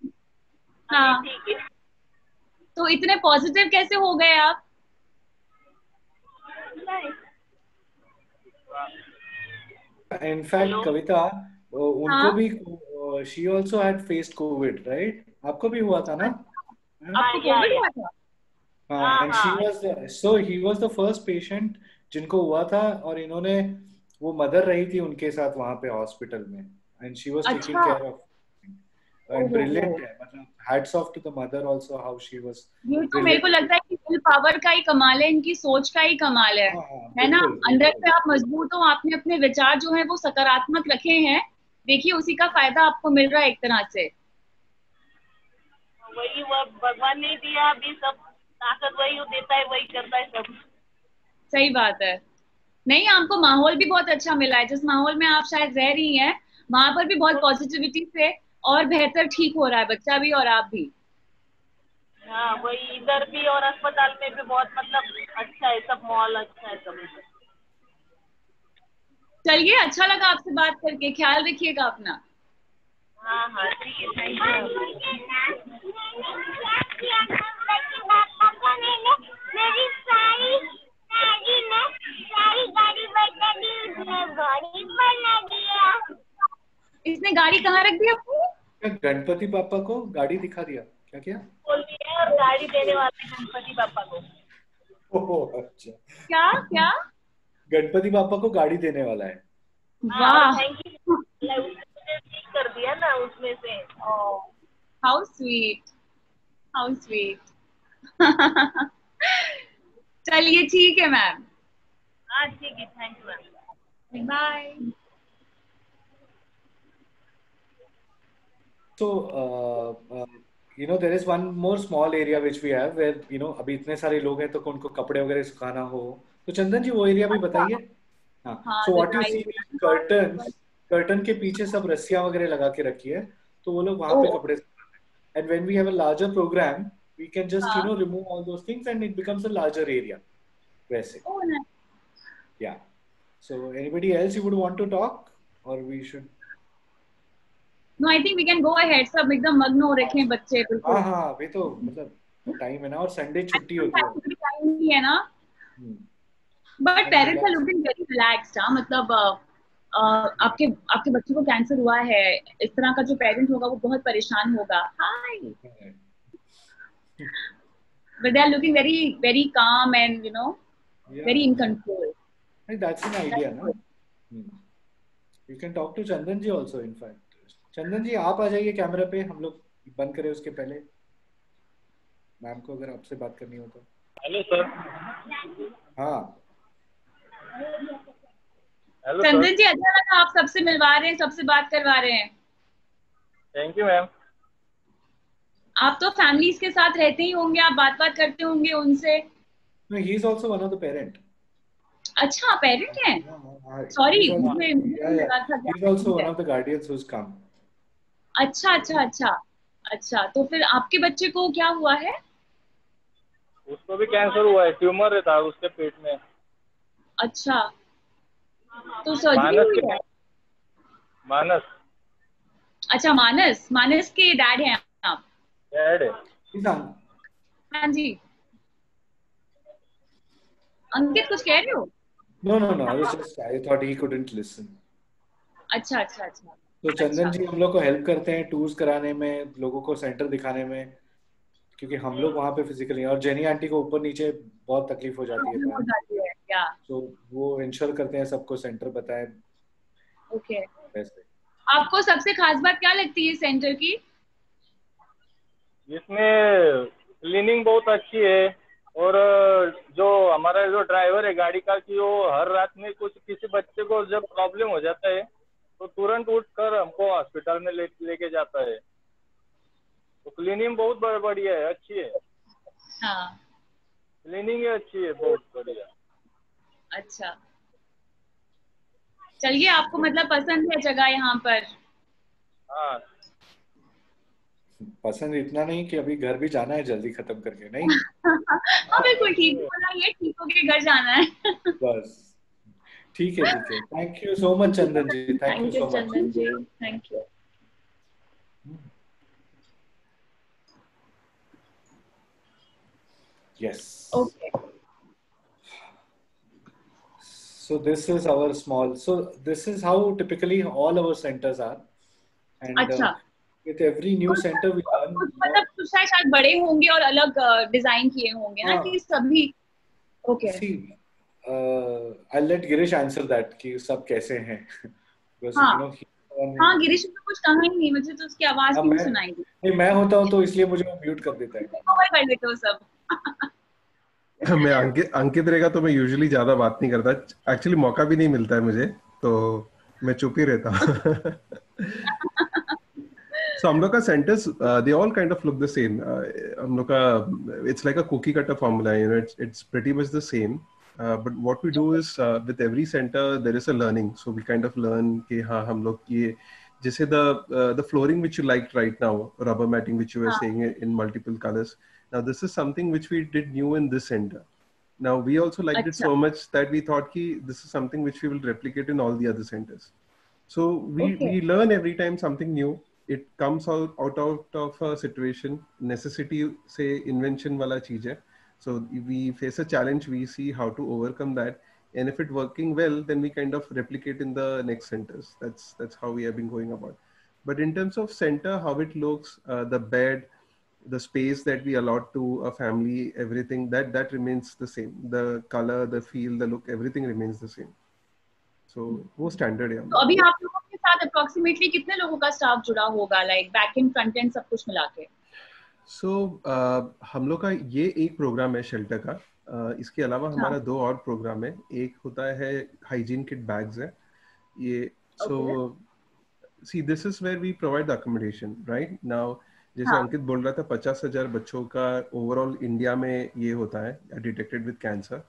हाँ, अभी ठीक है. तो इतने पॉजिटिव कैसे हो गए आप? नहीं. In fact, Hello? कविता, उनको हाँ, भी she also had faced COVID, right? आपको भी हुआ था ना? आपको या, कोविड या. हुआ था? हाँ, and she हाँ. was so he was the first patient जिनको हुआ था, और इन्होंने वो मदर रही थी उनके साथ वहां पे हॉस्पिटल में, and she was taking अच्छा. care of, and brilliant है, मतलब hats off to the mother also, how she was ये तो मेरे brilliant. को लगता है कि विल पावर का ही कमाल है, इनकी सोच का ही कमाल है हाँ, हाँ, है ना? बिल्कुल, अंदर बिल्कुल. से आप मजबूत हो, आपने अपने विचार जो है वो सकारात्मक रखे हैं. देखिए उसी का फायदा आपको मिल रहा है एक तरह से. वही वो भगवान ने दिया, अभी सब ताकत वही देता है, वही करता है सब. सही बात है. नहीं, आपको माहौल भी बहुत अच्छा मिला है. जिस माहौल में आप शायद रह रही हैं, वहां पर भी बहुत पॉजिटिविटी से और बेहतर ठीक हो रहा है बच्चा भी और आप भी. हाँ, वही इधर भी और अस्पताल में भी बहुत, मतलब अच्छा है सब, माहौल अच्छा है सब. चलिए, अच्छा लगा आपसे बात करके. ख्याल रखिएगा अपना. हाँ हाँ, ठीक है, थैंक यू. इसने गाड़ी कहाँ रख दी अपनी? गणपति पापा को गाड़ी दिखा दिया क्या? क्या? बोल दिया, और गाड़ी देने वाले हैं गणपति पापा को. ओह, अच्छा. क्या क्या? गणपति पापा को गाड़ी देने वाला है. वाह, थैंक यू. उसने मुझे ठीक कर दिया ना उसमें से. How sweet, how sweet. चलिए ठीक है मैम. हाँ ठीक है, thank you ma'am. Bye. So, there is one more small area which we have where, अभी इतने सारे लोग हैं तो उनको कपड़े वगैरह सुखाना हो, तो चंदन जी वो एरिया भी बताइए. हाँ. हाँ, So the what you see is curtain के पीछे सब रस्सियां वगैरह लगा के रखी है, तो वो लोग वहां पे कपड़े सुखाते हैं. And when we have a larger program, we can just हाँ. remove all those things and it becomes a larger area. वैसे. Oh, nice. Yeah. So anybody else you would want to talk, or we should? No, I think we can go ahead. सब एकदम मग्न हो रखे हैं बच्चे बिल्कुल. हाँ हाँ, अभी तो मतलब टाइम है ना, और संडे छुट्टी होती है. टाइम ही है ना. But parents are looking very relaxed. हाँ, मतलब आपके आपके बच्चे को कैंसर हुआ है, इस तरह का जो पेरेंट होगा वो बहुत परेशान होगा. हाय. But they are looking very very calm and very in control. That's an idea, ना. You can talk to Chandan ji also, in fact. चंदन जी आप आ जाइए कैमरा पे, हम लोग बंद करें उसके पहले. मैम को अगर आपसे बात करनी हो तो. Hello sir. हाँ. हेलो चंदन जी, अच्छा लगा आप सबसे मिलवा रहे हैं, सबसे बात करवा रहे हैं. Thank you ma'am. आप तो फैमिलीज के साथ रहते ही होंगे, आप बात करते होंगे उनसे. No, he is also one of the parent. अच्छा, पेरेंट हैं. सॉरी, मुझे लगा था. He is also one of the guardians who's come. अच्छा अच्छा अच्छा अच्छा. तो फिर आपके बच्चे को क्या हुआ है? उसको भी कैंसर हुआ है, ट्यूमर था उसके पेट में. अच्छा, तो सर्जरी हुई है? मानस. अच्छा, मानस. मानस के डैड हैं आप? डैड है. हाँ जी. अंकित कुछ कह रहे हो? No. I thought he couldn't listen. अच्छा अच्छा अच्छा. तो चंदन जी हम लोग को हेल्प करते हैं टूर्स कराने में, लोगों को सेंटर दिखाने में. क्योंकि हम लोग वहाँ पे फिजिकली, और जेनी आंटी को ऊपर नीचे बहुत तकलीफ हो जाती है प्रॉब्लम हो पैर, जाती है या तो वो इंश्योर करते हैं सबको सेंटर बताए ओके। वैसे। आपको सबसे खास बात क्या लगती है सेंटर की? इसमें क्लीनिंग बहुत अच्छी है, और जो हमारा जो ड्राइवर है गाड़ी का, कि वो हर रात में कुछ किसी बच्चे को जब प्रॉब्लम हो जाता है तो तुरंत उठ कर हमको हॉस्पिटल में लेके जाता है। तो क्लीनिंग बहुत बढ़िया है, अच्छी है। हाँ क्लीनिंग अच्छी है, बहुत बढ़िया। अच्छा, चलिए आपको मतलब पसंद है जगह यहाँ पर? हाँ, पसंद इतना नहीं कि अभी घर भी जाना है जल्दी खत्म करके, नहीं। हाँ बिल्कुल ठीक बोला, ये ठीक हो के घर जाना है। बस ठीक है, ठीक है। Thank you so much Chandan ji, thank you thank you so much. Chandan ji, thank you. Yes. Okay So this is our small. So this is how typically all our centers are, and अच्छा, with every new center we learn कुछ more. मतलब कुछ शायद बड़े होंगे और अलग design किए होंगे ना, कि हाँ, सभी? Okay see, I'll let Girish answer that कि सब कैसे हैं, because हाँ you know he हाँ, गिरीश ने कुछ कहा ही नहीं, मुझे तो उसकी आवाज हाँ भी नहीं मैं सुनाई दी। नहीं, मैं होता हूँ तो इसलिए मुझे वो म्यूट कर देता है। कवर कर लेते हो सब। मैं अंकित रहेगा तो मैं यूजुअली ज्यादा बात नहीं करता, एक्चुअली मौका भी नहीं मिलता है मुझे, तो मैं चुप ही रहता हूँ। So हम लोग का centers, they all kind of look the same. हम लोग का it's like a cookie cutter formula, you know, it's pretty much the same. But what we do is with every center there is a learning. So we kind of learn कि हाँ हम लोग ये जैसे the flooring which you liked right now, rubber matting which you were हाँ saying in multiple colors. Now this is something which we did new in this center. Now we also liked it अच्छा so much that we thought कि this is something which we will replicate in all the other centers. So okay we learn every time something new. It comes out of a situation, necessity से invention वाला चीज है. So we face a challenge, we see how to overcome that, and if it working well, then we kind of replicate in the next centers. That's how we have been going about. But in terms of center, how it looks, the bed, the space that we allot to a family, everything that remains the same. The color, the feel, the look, everything remains the same. So वो standard है हम तो लोग अभी का. आप लोगों के साथ अप्रोक्सीमेटली कितने लोगों का स्टाफ जुड़ा होगा, like back and front end सब कुछ मिला के? So हम लोग का ये एक प्रोग्राम है शेल्टर का. इसके अलावा हाँ हमारा दो और प्रोग्राम है. एक होता है हाइजीन किट बैग्स है ये. So okay see, this is where we provide the accommodation right now. जैसे हाँ अंकित बोल रहा था 50,000 बच्चों का ओवरऑल इंडिया में ये होता है detected with cancer.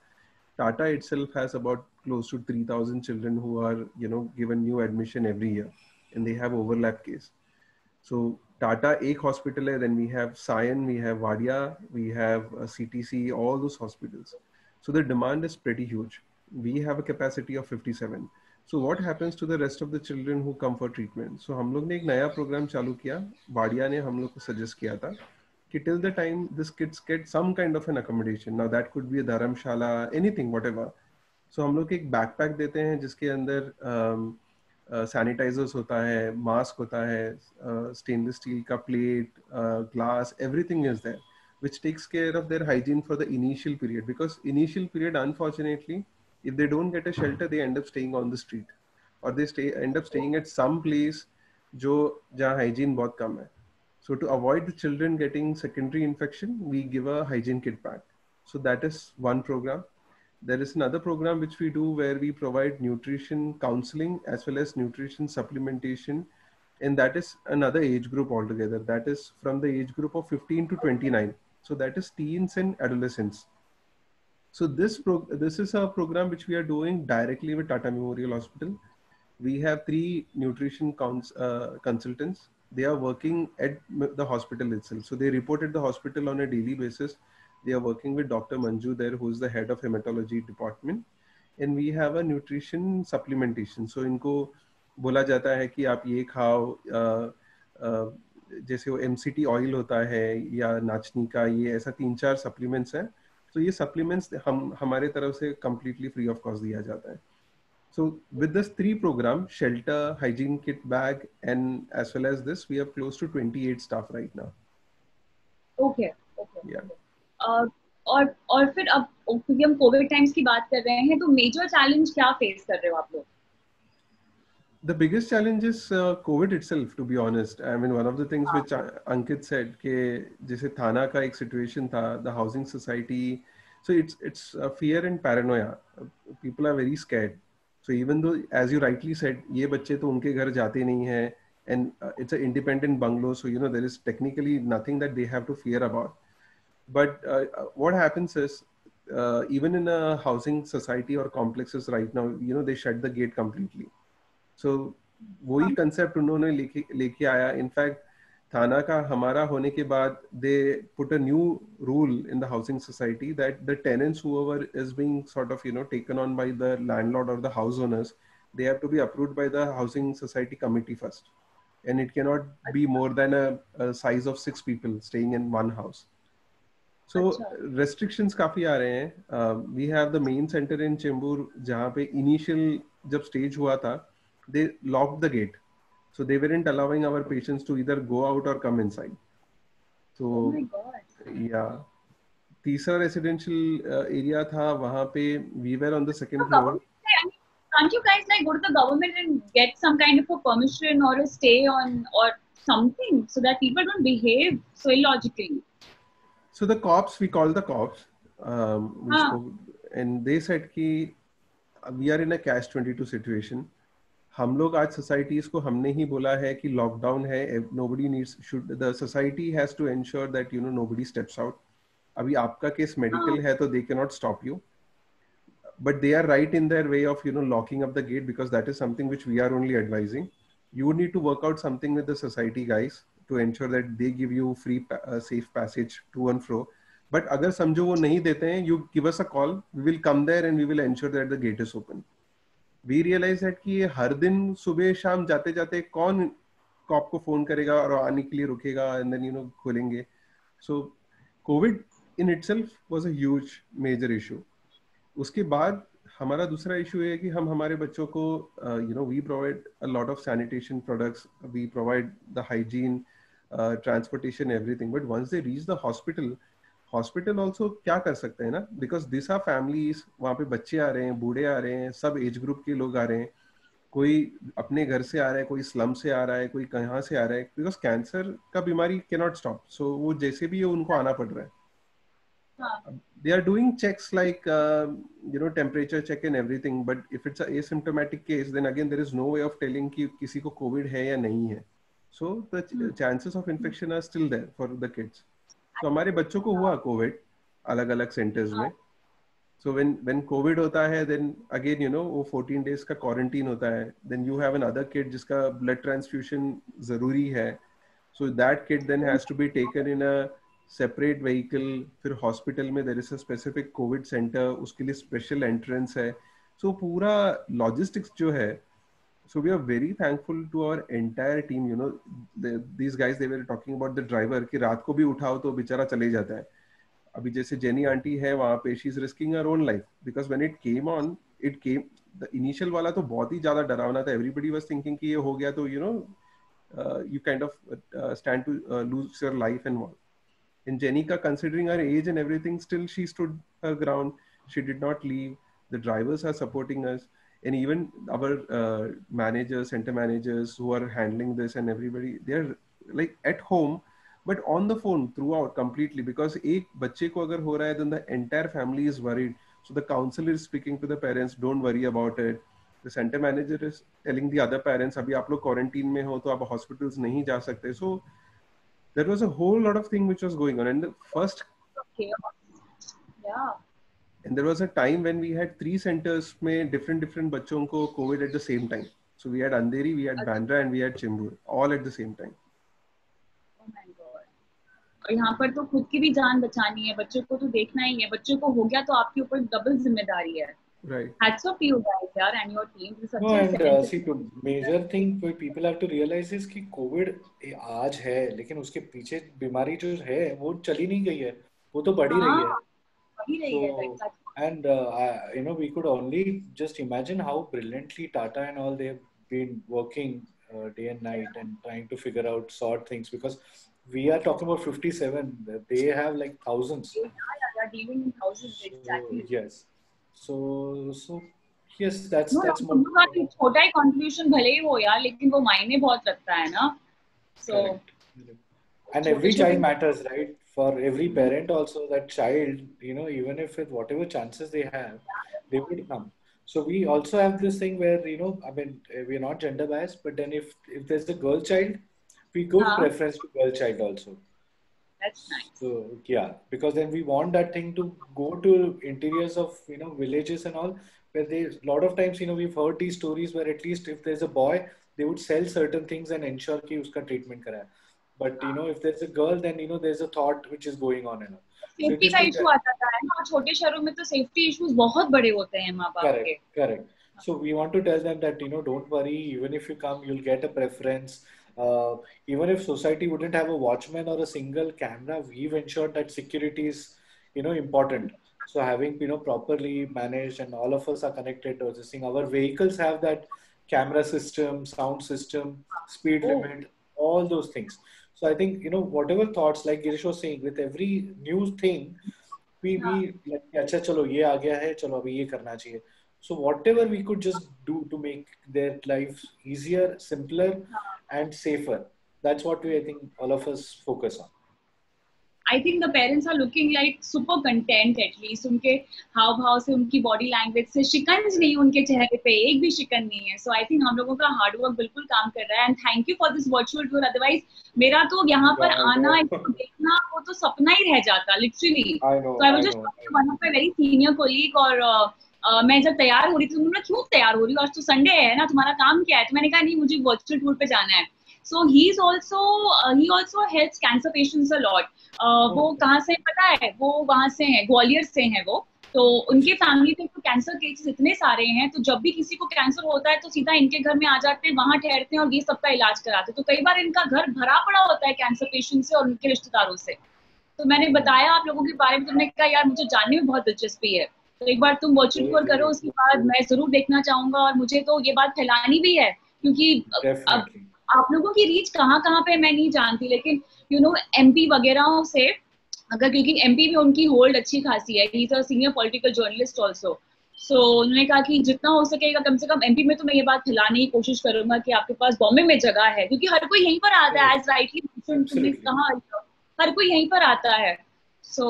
Tata itself has about close to 3,000 children who are, you know, given new admission every year, and they have overlap case. So Tata एक hospital है, then we have Sion, we have Wadia, we have CTC, all those hospitals. So the demand is pretty huge. We have a capacity of 57. So what happens to the rest of the children who come for treatment? So हम लोग ने एक नया program चालू किया. वाडिया ने हम लोग को suggest किया था कि till the time this kids get some kind of an accommodation. Now that could be a dharamshala, anything, whatever. So हम लोग एक बैकपैक देते हैं जिसके अंदर सैनिटाइजर्स होता है, मास्क होता है, स्टेनलेस स्टील का plate, glass, everything is there which takes care of their hygiene for the initial period, because initial period unfortunately if they don't get a shelter they end up staying on the street, or they end up staying at some place जो जहाँ hygiene बहुत कम है. So to avoid the children getting secondary infection, we give a hygiene kit pack. So that is one program. There is another program which we do where we provide nutrition counseling as well as nutrition supplementation. And that is another age group altogether. That is from the age group of 15 to 29. So that is teens and adolescents. So this is a program which we are doing directly with Tata Memorial Hospital. We have 3 nutrition consultants. They are working at the hospital itself. So they report at the hospital on a daily basis. They are working with Dr. Manju there, who is the head of hematology department. And we have a nutrition supplementation. So इनको बोला जाता है कि आप ये खाओ, जैसे वो MCT ऑयल होता है या नाचनी का, ये ऐसा 3-4 सप्लीमेंट्स हैं. तो ये सप्लीमेंट्स हमारे तरफ से completely free of cost दिया जाता है. So with this 3 program, shelter, hygiene kit bag, and as well as this, we have close to 28 staff right now. Okay okay और फिर अब क्योंकि हम कोविड टाइम्स की बात कर रहे हैं, तो मेजर चैलेंज क्या फेस कर रहे हो आप लोग? The biggest challenge is COVID itself, to be honest. I mean, one of the things which Ankit said कि जैसे थाना का एक situation था, the housing society, so it's fear and paranoia. People are very scared. So even though, as you rightly said, ये बच्चे तो उनके घर जाते नहीं हैं, and it's an independent bungalow, so there is technically nothing that they have to fear about. But what happens is, even in a housing society or complexes right now, they shut the gate completely. So वही concept उन्होंने लेके आया. In fact थाना का हमारा होने के बाद they put a new rule in the housing society that the tenants whoever is being sort of taken on by the landlord और the house owners, they have to be approved by the housing society committee first, and it cannot be more than a size of 6 people staying in one house. So restrictions काफी आ रहे हैं. We have the main center in Chembur जहाँ पे initial जब stage हुआ था, they locked the gate, so they weren't allowing our patients to either go out or come inside. So oh my god, yeah, तीसरा residential area था, वहाँ पे we were on the second floor. Can't you guys like go to the government and get some kind of a permission or a stay on or something so that people don't behave so illogically? So the cops, we called the cops, we spoke, and they said कि we are in a catch-22 situation. हम लोग आज societies को हमने ही बोला है कि lockdown है, nobody needs should the society has to ensure that nobody steps out. अभी आपका केस मेडिकल है तो they cannot stop you, but they are right in their way of locking up the gate, because that is something which we are only advising. You need to work out something with the society guys to ensure that they give you free safe passage to and fro. But अगर समझो वो नहीं देते हैं, you give us a call, we will come there and we will ensure that the gate is open. We realize that कि ये हर दिन सुबह शाम जाते जाते कौन कॉप को फोन करेगा और आने के लिए रुकेगा, and then खोलेंगे. So COVID in itself was a huge major issue. उसके बाद हमारा दूसरा इशू है कि हम हमारे बच्चों को we provide a lot of sanitation products, we provide the hygiene, transportation, everything. But once they reach the hospital also क्या कर सकते हैं ना, because these are families, वहाँ पे बच्चे आ रहे हैं, बूढ़े आ रहे हैं, सब एज ग्रुप के लोग आ रहे हैं, कोई अपने घर से आ रहा है, कोई स्लम से आ रहा है, कोई कहाँ से आ रहा है, बिकॉज कैंसर का बीमारी cannot stop, so वो जैसे भी है उनको आना पड़ रहा है. They are doing checks like temperature check and everything, but if it's a asymptomatic case, then again there is no way of telling कि किसी को COVID है या नहीं है. So the chances of infection are still there for the kids. So हमारे बच्चों को हुआ COVID अलग अलग सेंटर्स में. So when COVID होता है, then again वो 14 days का quarantine होता है. Then you have another kid जिसका blood transfusion जरूरी है. So that kid then has to be taken in a separate vehicle. फिर hospital में there is a specific COVID center, उसके लिए special entrance है. So पूरा logistics जो है, so we are very thankful to our entire team. These guys, they were talking about the driver कि रात को भी उठाओ तो बेचारा चले जाता है. अभी जैसे जेनी आंटी है वहाँ पे, she is risking her own life, because when it came the initial वाला तो बहुत ही ज़्यादा डरावना था. Everybody was thinking कि ये हो गया तो you kind of stand to lose your life and all. And Jenica, considering her age and everything, still she stood her ground. She did not leave. The drivers are supporting us, and even our managers, center managers who are handling this, and everybody, they're like at home, but on the phone throughout completely, because एक बच्चे को अगर हो रहा है, then the entire family is worried. So the counselor is speaking to the parents, don't worry about it. The center manager is telling the other parents, अभी आप लोग quarantine में हो तो आप hospitals नहीं जा सकते. So there was a whole lot of thing which was going on, and the first and there was a time when we had 3 centers में different बच्चों को COVID at the same time. So we had Andheri, we had Bandra, and we had Chembur, all at the same time. Oh my God. और यहाँ पर तो खुद की भी जान बचानी है, बच्चों को तो देखना ही है. बच्चों को हो गया तो आपके ऊपर डबल जिम्मेदारी है. Right. Hats off to you guys, yaar, and your team. No, and see, the major thing what people have to realize is कि COVID आज है, लेकिन उसके पीछे बीमारी जो है वो चली नहीं गई है, वो तो बढ़ी रही है. So, and we could only just imagine how brilliantly Tata and all they have been working day and night and trying to figure out sort things, because we are talking about 57, they have like thousands. Yeah, dealing in thousands, So exactly. yes, so yes, that's No, that's हम more. लोग का एक छोटा ही contribution भले ही हो यार, लेकिन वो मायने बहुत रखता है ना. So Correct. And छोटे every छोटे child matters, right? For every parent also, that child, even if with whatever chances they have, they would come. So we also have this thing where, I mean, we're not gender biased, but then if there's a girl child, we give हाँ, preference to girl child also. that's nice. So yeah, because then we want that thing to go to interiors of villages and all, where they a lot of times we've heard these stories where at least if there's a boy, they would sell certain things and ensure कि उसका treatment कराए. But if there's a girl, then there's a thought which is going on and all. So it safety is का to issue आ जाता है ना, छोटे शहरों में तो सेफ्टी इश्यूज बहुत बड़े होते हैं माँ बाप के. correct. So we want to tell them that don't worry, even if you come, you'll get a preference. Even if society wouldn't have a watchman or a single camera, we've ensured that security is important. So having properly managed, and all of us are connected to this thing. Our vehicles have that camera system, sound system, speed Oh, limit, all those things. So I think whatever thoughts, like Girish was saying, with every new thing, we हाँ. like अच्छा चलो ये आ गया है, चलो अभी ये करना चाहिए. So whatever we could just do to make their lives easier, simpler, and safer. That's what I think all of us focus on. I think the parents are looking like super content at least. उनके हाव भाव से, उनकी body language से शिकंज नहीं, उनके चेहरे पे एक भी शिकन नहीं है. सो आई थिंक हम लोगों का हार्ड वर्क बिल्कुल काम कर रहा है. And thank you for this virtual tour. Otherwise मेरा तो यहाँ पर Yeah, I आना, know. इसको देखना, वो तो सपना ही रह जाता लिटरली. I know, तो I was I just know. One of my very senior colleague, और मैं जब तैयार हो रही थी तो उन्होंने, क्यों तैयार हो रही हो, आज तो संडे है ना, तुम्हारा काम क्या है? तो मैंने कहा नहीं, मुझे वर्चुअल टूर पे जाना है. So he also helps cancer patients a lot. वो Okay. कहाँ से पता है? वो वहाँ से हैं, ग्वालियर से हैं वो. तो उनके फैमिली में तो कैंसर केसेस इतने सारे हैं, तो जब भी किसी को कैंसर होता है तो सीधा इनके घर में आ जाते हैं, वहाँ ठहरते हैं और ये सबका इलाज कराते हैं. तो कई बार इनका घर भरा पड़ा होता है कैंसर पेशेंट से और उनके रिश्तेदारों से. तो मैंने बताया आप लोगों के बारे में, तुमने कहा यार मुझे जानने में बहुत दिलचस्पी है, तो एक बार तुम वर्चुअल टूर करो, उसके बाद मैं जरूर देखना चाहूंगा. और मुझे तो ये बात फैलानी भी है, क्योंकि अब Definitely. आप लोगों की रीच कहाँ कहाँ पे मैं नहीं जानती, लेकिन एमपी वगैरह से अगर, क्योंकि एमपी में उनकी होल्ड अच्छी खासी है. He is a senior political journalist also. So उन्होंने कहा कि जितना हो सकेगा कम से कम एमपी में तो मैं ये बात फैलाने की कोशिश करूंगा कि आपके पास बॉम्बे में जगह है, क्योंकि हर कोई यहीं पर आता है. एज राइटली तुमने Absolutely. कहा, हर कोई यहीं पर आता है. सो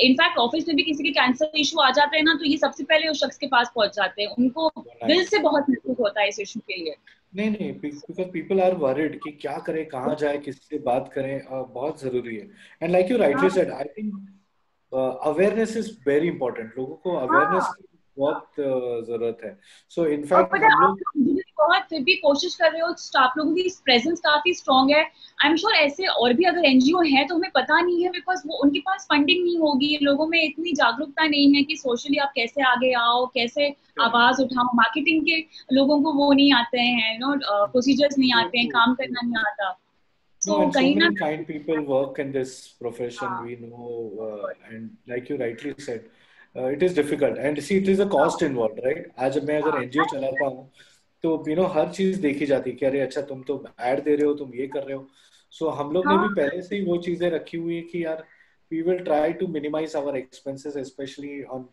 इनफैक्ट ऑफिस में भी किसी के कैंसर इशू आ जाते हैं ना, तो ये सबसे पहले उस शख्स के पास पहुंच जाते हैं. उनको दिल Nice. से बहुत महसूस होता है इस इशू के लिए. नहीं, because people are worried कि क्या करें, कहाँ जाए, किससे बात करें, बहुत जरूरी है. And like you rightly said, I think awareness is very important. लोगों को awareness की बहुत जरूरत है. So in और fact पता है, हम आप लोग लोग भी बहुत फिर भी कोशिश कर रहे हो, आप लोगों की प्रेजेंस काफी स्ट्रांग है. आई एम श्योर ऐसे और भी अगर एनजीओ हैं तो हमें पता नहीं है, बिकॉज वो उनके पास फंडिंग नहीं होगी, लोगों में इतनी जागरूकता नहीं है कि सोशली आप कैसे आगे आओ, कैसे आवाज उठाओ. मार्केटिंग के लोगों को वो नहीं आते हैं, प्रोसीजर्स नहीं आते हैं, काम करना नहीं आता. No, So and so कहीं ना many kind people work in this profession, we know, and like you rightly said, it is difficult. And see, it is a cost involved, right? आज मैं अगर एनजीओ चलाता हूँ, तो हर चीज देखी जाती है कि अरे अच्छा तुम तो ऐड दे रहे हो, तुम ये कर रहे हो. सो हम लोग ने भी पहले से ही वो चीजें रखी हुई है कि यार we will try to minimize our expenses, especially on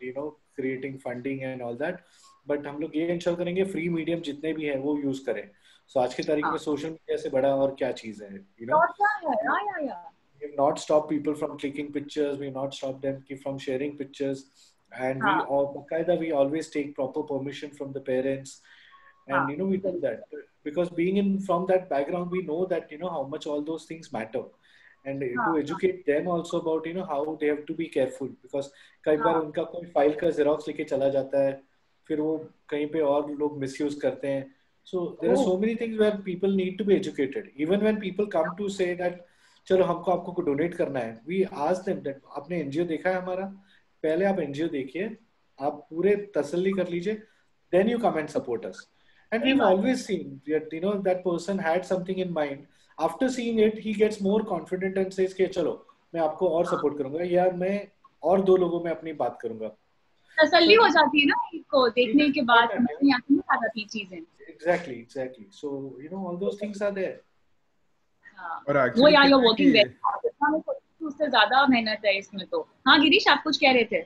creating funding and all that. But हम लोग ये इंश्योर करेंगे फ्री मीडियम जितने भी हैं वो यूज करें. So आज की तारीख में सोशल मीडिया से बड़ा और क्या चीज है, और क्या है. या we have not stopped people from clicking pictures, we have not stopped them from sharing pictures, and we always take proper permission from the parents, and we do that because being in from that background, we know that how much all those things matter, and to educate them also about how they have to be careful, because कई बार उनका कोई file का xerox लेके चला जाता है, फिर वो कहीं पे और लोग मिसयूज करते हैं. So there are so many things where people need to be educated. Even when people come to say that चलो हमको आपको डोनेट करना है, we ask them that आपने एनजीओ देखा है हमारा, पहले आप एनजीओ देखिए, आप पूरे तसल्ली कर लीजिए, then you come and support us. And we've always seen that that person had something in mind. After seeing it, he gets more confident and says कि चलो मैं आपको और सपोर्ट करूंगा, या मैं और 2 लोगों में अपनी बात करूंगा. तसल्ली हो जाती है ना इसको देखने के बाद, important, समझ में आती आ जाती चीजें। exactly. So all those things are there. हाँ और वो एक्चुअली यार क्या you're है working कि very hard, जितना मैं सोचती थी उससे ज्यादा मेहनत है इसमें तो। हाँ गिरीश आप कुछ कह रहे थे?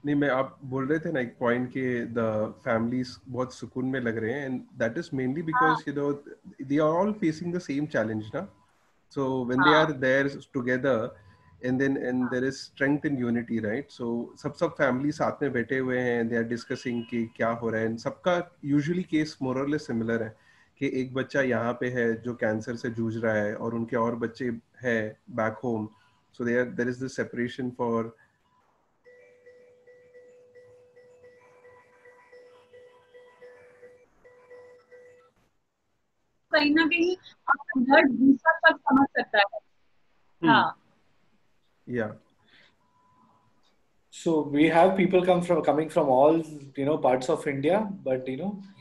नहीं, मैं आप बोल रहे थे ना एक पॉइंट कि द फैमिलीज बहुत सुकून में लग रहे हैं, and that is mainly because you know they are all facing the same challenge ना. So when they हाँ are there together, and there is strength in unity, right? So सब family साथ में बैठे हुए हैं, they are discussing कि क्या हो रहा है, and सबका usually case more or less similar है कि एक बच्चा यहाँ पे है जो कैंसर से जूझ रहा है और उनके और बच्चे हैं back home, so there is this separation for कहीं ना कहीं आपका दर्द दूसरा शख्स समझ सकता है। हाँ yeah. So we have people coming from all parts of India, but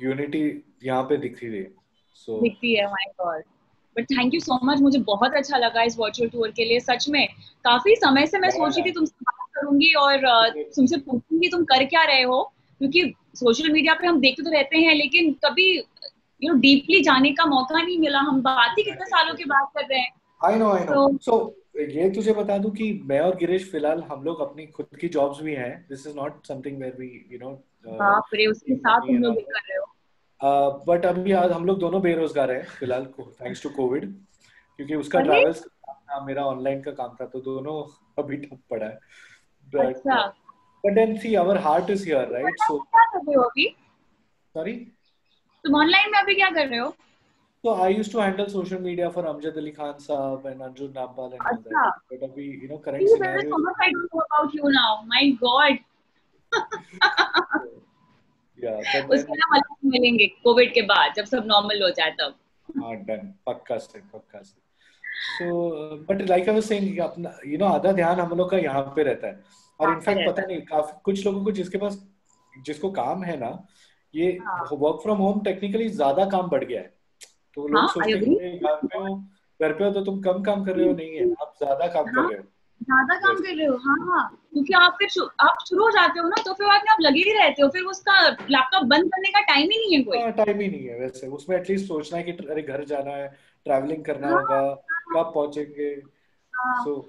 unity यहाँ पे दिख रही है. So दिखती है, my God. But thank you so much, मुझे बहुत अच्छा लगा इस वर्चुअल टूर के लिए। सच में काफी समय से मैं सोच रही थी तुमसे बात करूंगी और तुमसे पूछूंगी तुम कर क्या रहे हो, क्योंकि सोशल मीडिया पे हम देखते तो रहते हैं लेकिन कभी डीपली जाने का मौका नहीं मिला। हम बात ही कितने सालों के बाद कर रहे हैं। I know. So, So ये तुझे बता दूं कि मैं और गिरीश फिलहाल हम लोग अपनी खुद की जॉब्स भी हैं. This is not something where we बाप रे उसके make साथ money तुम and लोग all ये कर रहे हो। बट अभी आज हम लोग दोनों बेरोजगार हैं फिलहाल थैंक्स टू कोविड, क्योंकि उसका अरे ट्रैवल्स का काम था, मेरा ऑनलाइन का काम था, तो दोनों अभी ठप पड़ा है. अच्छा But then see, our heart is here, right? So क्या कर रहे हो अभी sorry. तुम? ऑनलाइन में अभी क्या कर रहे हो? So I used to handle social media for Amjad Ali Khan Saab and Anjul Nagpal and all that. अच्छा But abhi, current scenario. so much I don't know about you now. My God. Yeah, but उसके then ना अलग मिलेंगे Covid के बाद जब सब normal हो जाए तब। हाँ डन पक्का से. So but like I was saying कि अपना आधा ध्यान हम लोग का यहाँ पे रहता है, और इनफैक्ट पता नहीं काफी कुछ लोगों को जिसको काम है ना, ये वर्क फ्रॉम होम टेक्निकली ज्यादा काम बढ़ गया है, तो लोग सोचते हैं कि घर पे हो तो तुम कम काम कर रहे हो, नहीं है आप ज्यादा काम कर रहे हो, ज्यादा काम कर रहे हो। हाँ क्योंकि आप शुरू हो जाते हो ना तो फिर आप लगे ही रहते हो, फिर उसका लैपटॉप बंद करने का टाइम ही नहीं है कोई। टाइम ही नहीं है वैसे, उसमें एटलीस्ट सोचना है कि अरे घर जाना है, ट्रैवलिंग करना होगा, कब पहुंचेंगे.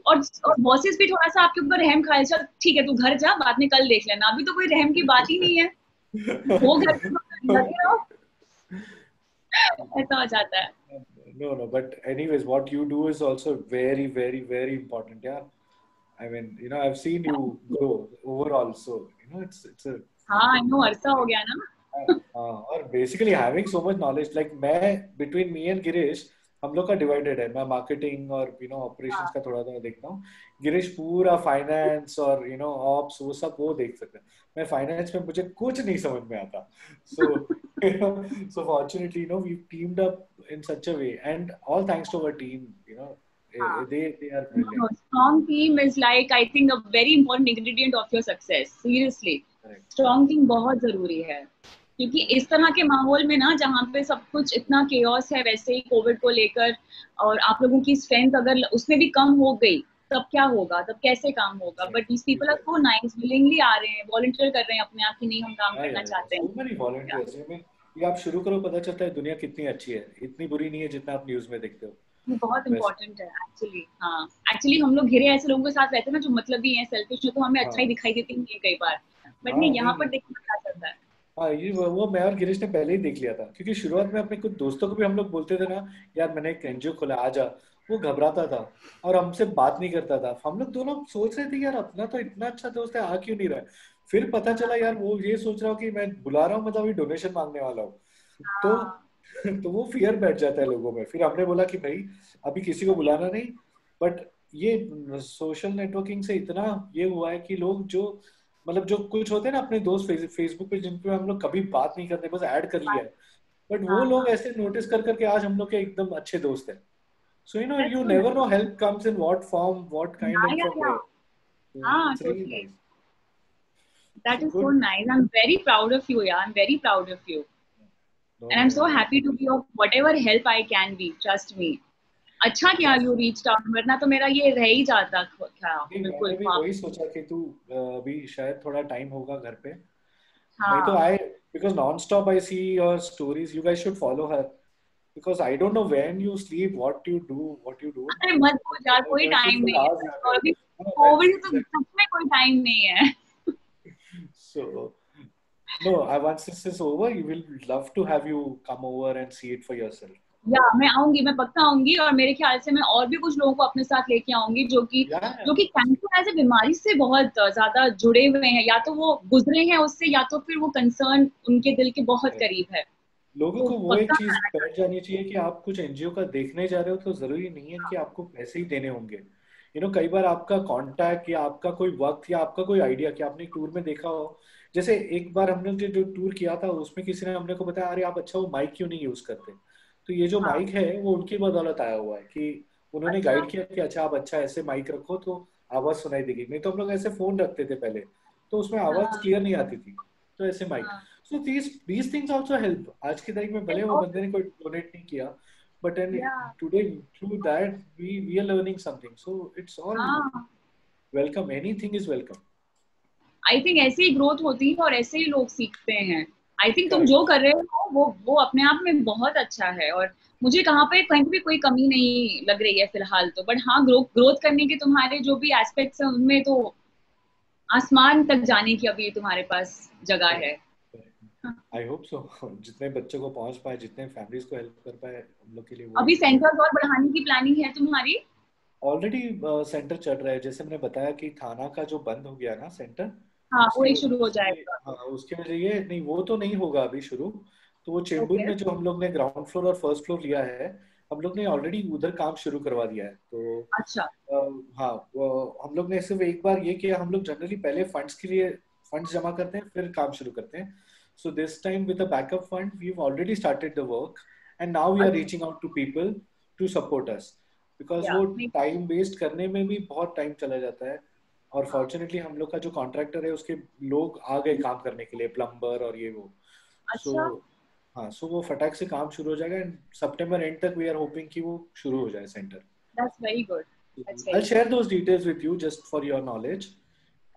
और बॉसेस भी थोड़ा सा आपके ऊपर रहम खाए, चल ठीक है तू घर जा बाद में कल देख लेना, अभी तो कोई रहम की बात ही नहीं है। वो घर लगे रहो ऐसा हो जाता है. No, but anyways, what you do is also very, very, very important. Yeah, I mean, I've seen you grow overall, so it's a. हाँ, I know, अरसा हो गया ना. और basically having so much knowledge, like between me and Girish, हम लोग का divided है. मैं मार्केटिंग और ऑपरेशंस का थोड़ा थोड़ा देखता हूँ. गिरीश पूरा फाइनेंस और ऑप्स वो सब वो देख सकते हैं. मैं फाइनेंस में मुझे कुछ नहीं समझ में आता. So fortunately we teamed up in such a way, and all thanks to our team. They are brilliant. Strong team is like I think a very important ingredient of your success. Seriously, strong team बहुत जरूरी है, क्योंकि इस तरह के माहौल में ना जहाँ पे सब कुछ इतना केओस है, वैसे ही कोविड को लेकर, और आप लोगों की स्ट्रेंथ अगर उसमें भी कम हो गई तब क्या होगा, तब कैसे काम होगा. But these people are so nice, willingly आ रहे हैं, वॉलंटियर कर रहे हैं अपने आप की, नहीं हम काम करना चाहते हैं. So many volunteers. ये आप शुरू करो, पता चलता है दुनिया कितनी अच्छी है, इतनी बुरी नहीं है जितना आप न्यूज़ में देखते हो. ये बहुत इम्पोर्टेंट है एक्चुअली. हाँ एक्चुअली हम लोग घिरे ऐसे लोगों के साथ रहते हैं ना जो मतलब भी हैं, सेल्फिश है, तो हमें अच्छा ही दिखाई देती नहीं है कई बार. बट नहीं, यहाँ पर देखना क्या चलता है. हाँ, ये वो मैं और गिरीश ने पहले ही देख लिया था, क्योंकि शुरुआत में अपने कुछ दोस्तों को भी हम लोग बोलते थे ना, यार मैंने एक एनजीओ खोला आ जा, वो घबराता था और हमसे बात नहीं करता था. हम लोग दोनों सोच रहे थे यार अपना तो इतना अच्छा दोस्त है, आ क्यों नहीं रहा है. फिर पता चला यार वो ये सोच रहा हूँ कि मैं बुला रहा हूँ, मतलब ये डोनेशन मांगने वाला हूँ, तो वो फियर बैठ जाता है लोगों में. फिर हमने बोला कि भाई अभी किसी को बुलाना नहीं. बट ये सोशल नेटवर्किंग से इतना ये हुआ है कि लोग जो कुछ होते हैं ना अपने दोस्त फेसबुक पे, जिन पे हम लोग कभी बात नहीं करते, बस ऐड कर लिया है, बट वो लोग ऐसे नोटिस कर करके आज हम लोग के एकदम अच्छे दोस्त हैं. सो you never know, help comes in what form, what kind, and from where. It's really nice. That is so nice. I'm very proud of you. Yeah, I'm very proud of you. And I'm so happy to be of whatever help I can be. Trust me. अच्छा किया you reach out, वरना तो मेरा ये रह ही जाता था नहीं, बिल्कुल मैंने भी ख्वाब। वही सोचा कि तू अभी शायद थोड़ा टाइम होगा घर पे, नहीं तो हाँ I, because non stop I see your stories, you guys should follow her, because I don't know when you sleep, what you do, अरे मत पूछ यार, कोई टाइम 24 नहीं है hours सच यहाँ में। पे। अभी हाँ, कोविड से तो सच में कोई टाइम नहीं है। so no, I once this is over, you will love to have you come over and see it for yourself. या मैं आऊंगी, मैं पक्का आऊंगी, और मेरे ख्याल से मैं और भी कुछ लोगों को अपने साथ लेके आऊंगी जो कि Yeah, कैंसर ऐसे बीमारी से बहुत ज्यादा जुड़े हुए हैं, या तो वो गुजरे हैं उससे, या तो फिर वो कंसर्न उनके दिल के बहुत करीब है। लोगों तो को वो एक पक्का चीज आना बैठ जानी चाहिए कि आप कुछ एनजीओ का देखने जा रहे हो तो जरूरी नहीं है कि आपको पैसे ही देने होंगे। कई बार आपका कांटेक्ट या आपका कोई वक्त या आपका कोई आइडिया कि आपने टूर में देखा हो, जैसे एक बार हमने जो टूर किया था उसमें किसी ने हमने को बताया, अरे आप अच्छा वो माइक क्यों नहीं यूज करते, तो ये जो हाँ माइक है वो उनकी बदौलत आया हुआ है कि उन्होंने अच्छा गाइड किया कि अच्छा आप अच्छा ऐसे माइक रखो तो आवाज सुनाई देगी, नहीं तो हम लोग ऐसे फोन रखते थे पहले तो उसमें आवाज हाँ क्लियर नहीं आती थी, तो ऐसे माइक। हाँ So these things also help. आज की तारीख में भले वो बंदे ने कोई डोनेट नहीं किया, but then या today through that we are learning something. So it's all हाँ welcome. Anything is welcome. I think ऐसे ही ग्रोथ होती है और ऐसे ही लोग सीखते हैं। आई थिंक तुम Correct. जो कर रहे हो वो अपने आप में बहुत अच्छा है, और मुझे कहाँ पे कहीं भी कोई कमी नहीं लग रही है फिलहाल तो। बट हाँ, ग्रोथ करने के तुम्हारे जो भी एस्पेक्ट्स हैं उनमें तो आसमान तक जाने की अभी तुम्हारे पास जगह Correct. है। Correct. I hope so. जितने बच्चों को पहुंच पाए, जितने फैमिलीज को हेल्प कर पाए, हम लोग के लिए वो अभी एक बहुत सेंटर्स और बढ़ाने की प्लानिंग है तुम्हारी? ऑलरेडी सेंटर चल रहा है। जैसे मैंने बताया कि थाना का जो बंद हो गया ना सेंटर, हाँ वो उसकी एक वजह शुरू हो से, जाएगा। हाँ उसकी वजह ये नहीं, वो तो नहीं होगा अभी शुरू। तो वो चेंबूर ओके में जो हम लोग ने ग्राउंड फ्लोर और फर्स्ट फ्लोर लिया है, हम लोग ने ऑलरेडी उधर काम शुरू करवा दिया है। तो अच्छा हाँ, हम लोग ने सिर्फ एक बार ये किया, हम लोग जनरली पहले फंड्स के लिए फंड्स जमा करते हैं फिर काम शुरू करते हैं। So this time with a backup fund we have already started the work and now we are अच्छा reaching out to people to support us, because या वो टाइम वेस्ट करने में भी बहुत टाइम चला जाता है। और हाँ फॉर्चुनेटली हम लोग का जो कॉन्ट्रैक्टर है उसके लोग आ गए काम करने के लिए, प्लम्बर और ये वो। सो अच्छा हाँ, सो वो फटाक से काम शुरू हो जाएगा एंड सितंबर एंड तक वी आर होपिंग कि वो शुरू हो जाए centre. That's very good, that's I'll very good. share those details with you just for your knowledge.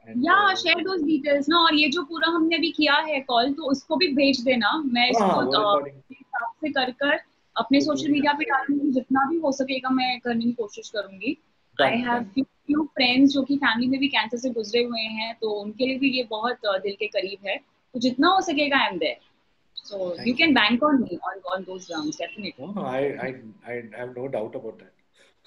And या शेयर दोस डिटेल्स ना, और ये जो पूरा हमने अभी किया है कॉल तो उसको भी भेज देना, मैं हाँ, इसको वो रिकॉर्डिंग अपने हिसाब से कर कर अपने वो जो सोशल भी मीडिया पे हमने डालूंगी, जितना भी हो सकेगा मैं करने की कोशिश करूंगी। I done have done. Few friends जो कि फैमिली में भी कैंसर से गुजरे हुए हैं, तो उनके लिए भी ये बहुत दिल के करीब है, तो जितना हो सकेगा I am there, so you Thank you. Can bank on me on those grounds definitely. No, no, I have no doubt about that.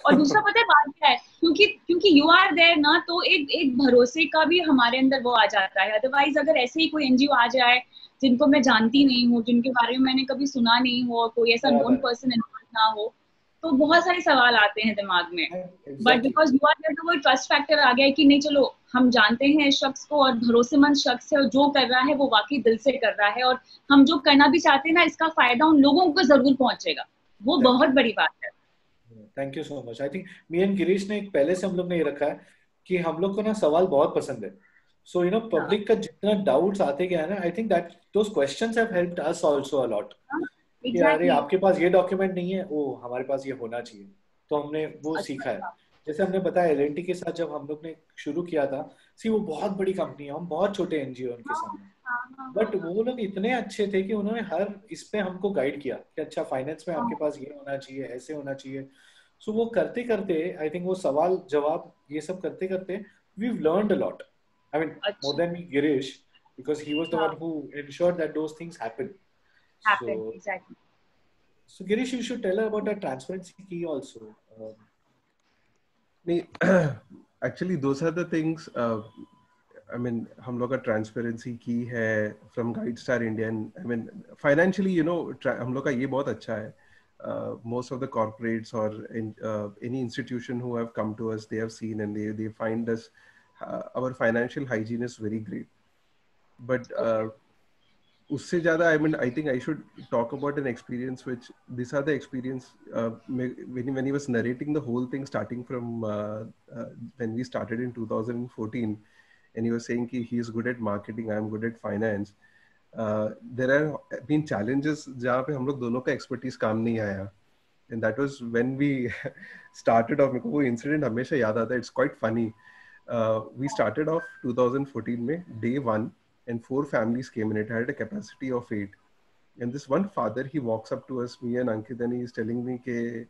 और दूसरा पता है बात क्या है, क्योंकि यू आर देयर ना, तो एक भरोसे का भी हमारे अंदर वो आ जाता है। अदरवाइज अगर ऐसे ही कोई एनजीओ आ जाए जिनको मैं जानती नहीं हूँ, जिनके बारे में मैंने कभी सुना नहीं हो, कोई ऐसा नोन बराबर पर्सन ना हो, तो बहुत सारे सवाल आते हैं दिमाग में। है। But Exactly. Because you are there तो वो ट्रस्ट फैक्टर आ गया है कि नहीं चलो हम जानते हैं इस शख्स को, और भरोसेमंद शख्स है, और जो कर रहा है वो वाकई दिल से कर रहा है, और हम जो करना भी चाहते हैं ना इसका फायदा उन लोगों को जरूर पहुंचेगा, वो बहुत Exactly. बड़ी बात है। Thank you so much. I think me and Girish ने एक पहले से हम लोग ने ये रखा है कि हम लोग को ना सवाल बहुत पसंद है। सो हाँ पब्लिक का जितना डाउट्स आते गया है ना, I think that those questions have helped us also a lot कि अरे एग्जैक्टली आपके पास ये डॉक्यूमेंट नहीं है, ओ हमारे पास ये होना चाहिए। तो हमने वो सीखा है। अच्छा जैसे हमने बताया एलएनटी के साथ जब हम लोग ने शुरू किया था, सी वो बहुत बड़ी कंपनी है, हम बहुत छोटे एनजीओ उनके हाँ सामने, हाँ हाँ बट वो लोग इतने अच्छे थे कि उन्होंने हर इस पे हमको गाइड किया कि अच्छा फाइनेंस में हाँ आपके पास ये होना चाहिए, ऐसे होना चाहिए। सो वो करते करते आई थिंक वो सवाल जवाब ये सब करते करते we learned a lot, I mean more अच्छा then Girish, because he was the हाँ one who ensured that those things happen. So happen exactly. so Girish, you should tell her about the transparency key also. Actually those are the things, I mean हम लोग का transparency की है from GuideStar India. I mean financially हम लोग का ये बहुत अच्छा है। Most of the corporates or any institution who have come to us, they have seen and they find us, our financial hygiene is very great. But उससे ज़्यादा I mean I think I should talk about an experience which these are the experience when he was narrating the whole thing starting from when we started in 2014, and he was saying कि he is good at marketing, I am good at finance. There have been challenges जहाँ पे हम लोग दोनों का expertise काम नहीं आया, and that was when we started off. मेरे को वो incident हमेशा याद आता है. It's quite funny. We started off 2014 में day 1, and 4 families came in. It had a capacity of 8. And this one father, he walks up to us, me and Ankit, and he is telling me कि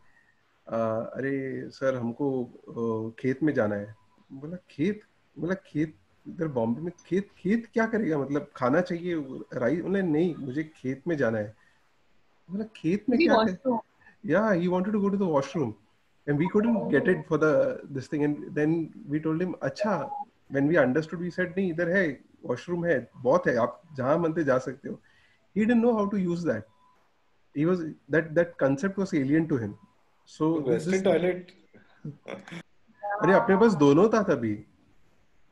अरे sir हमको खेत में जाना है. बोला खेत इधर बॉम्बे में खेत क्या करेगा, मतलब खाना चाहिए राइस. बोला नहीं, मुझे खेत में जाना है. बोला खेत में क्या है? Yeah, he wanted to go to the washroom, and we couldn't get it for this thing. And then we told him, अच्छा. When we understood, we said नहीं, इधर है washroom है, बहुत है, आप जहाँ मनते जा सकते हो. He didn't know how to use that. He was that concept was alien to him. So Western toilet. अरे अपने पास दोनों था तभी.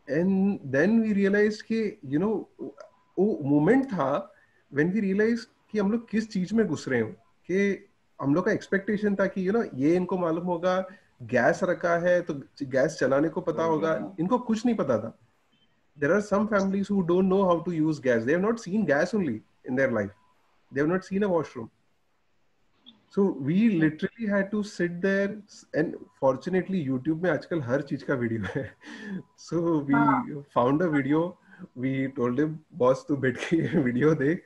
And then we realized कि वो moment था when we realized कि हम लोग किस चीज में घुस रहे हो. कि हम लोग का एक्सपेक्टेशन था कि ये इनको मालूम होगा, गैस रखा है तो गैस चलाने को पता होगा. इनको कुछ नहीं पता था. There are some families who don't know how to use gas. They have not seen gas only in their life. They have not seen a washroom. So we literally had to sit there, and fortunately YouTube में आजकल हर चीज का video है. So we found a video. We told him, boss तू बैठ के ये video देख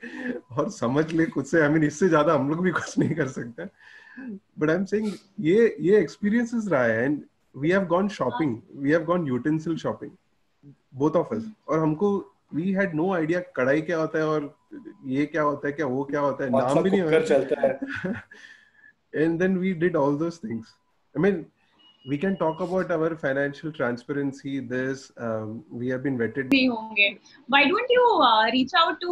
और समझ ले खुद से. I mean इससे ज्यादा हम लोग भी कुछ नहीं कर सकते. But I'm saying ये experiences रहा है. And we have gone shopping. We have gone utensil shopping, both of us. और हमको we had no idea कढ़ाई क्या होता है और ये क्या होता है, क्या वो क्या होता है, नाम भी नहीं होता चलता है. And then we did all those things. I mean, we can talk about our financial transparency. We have been vetted. Why don't you reach out to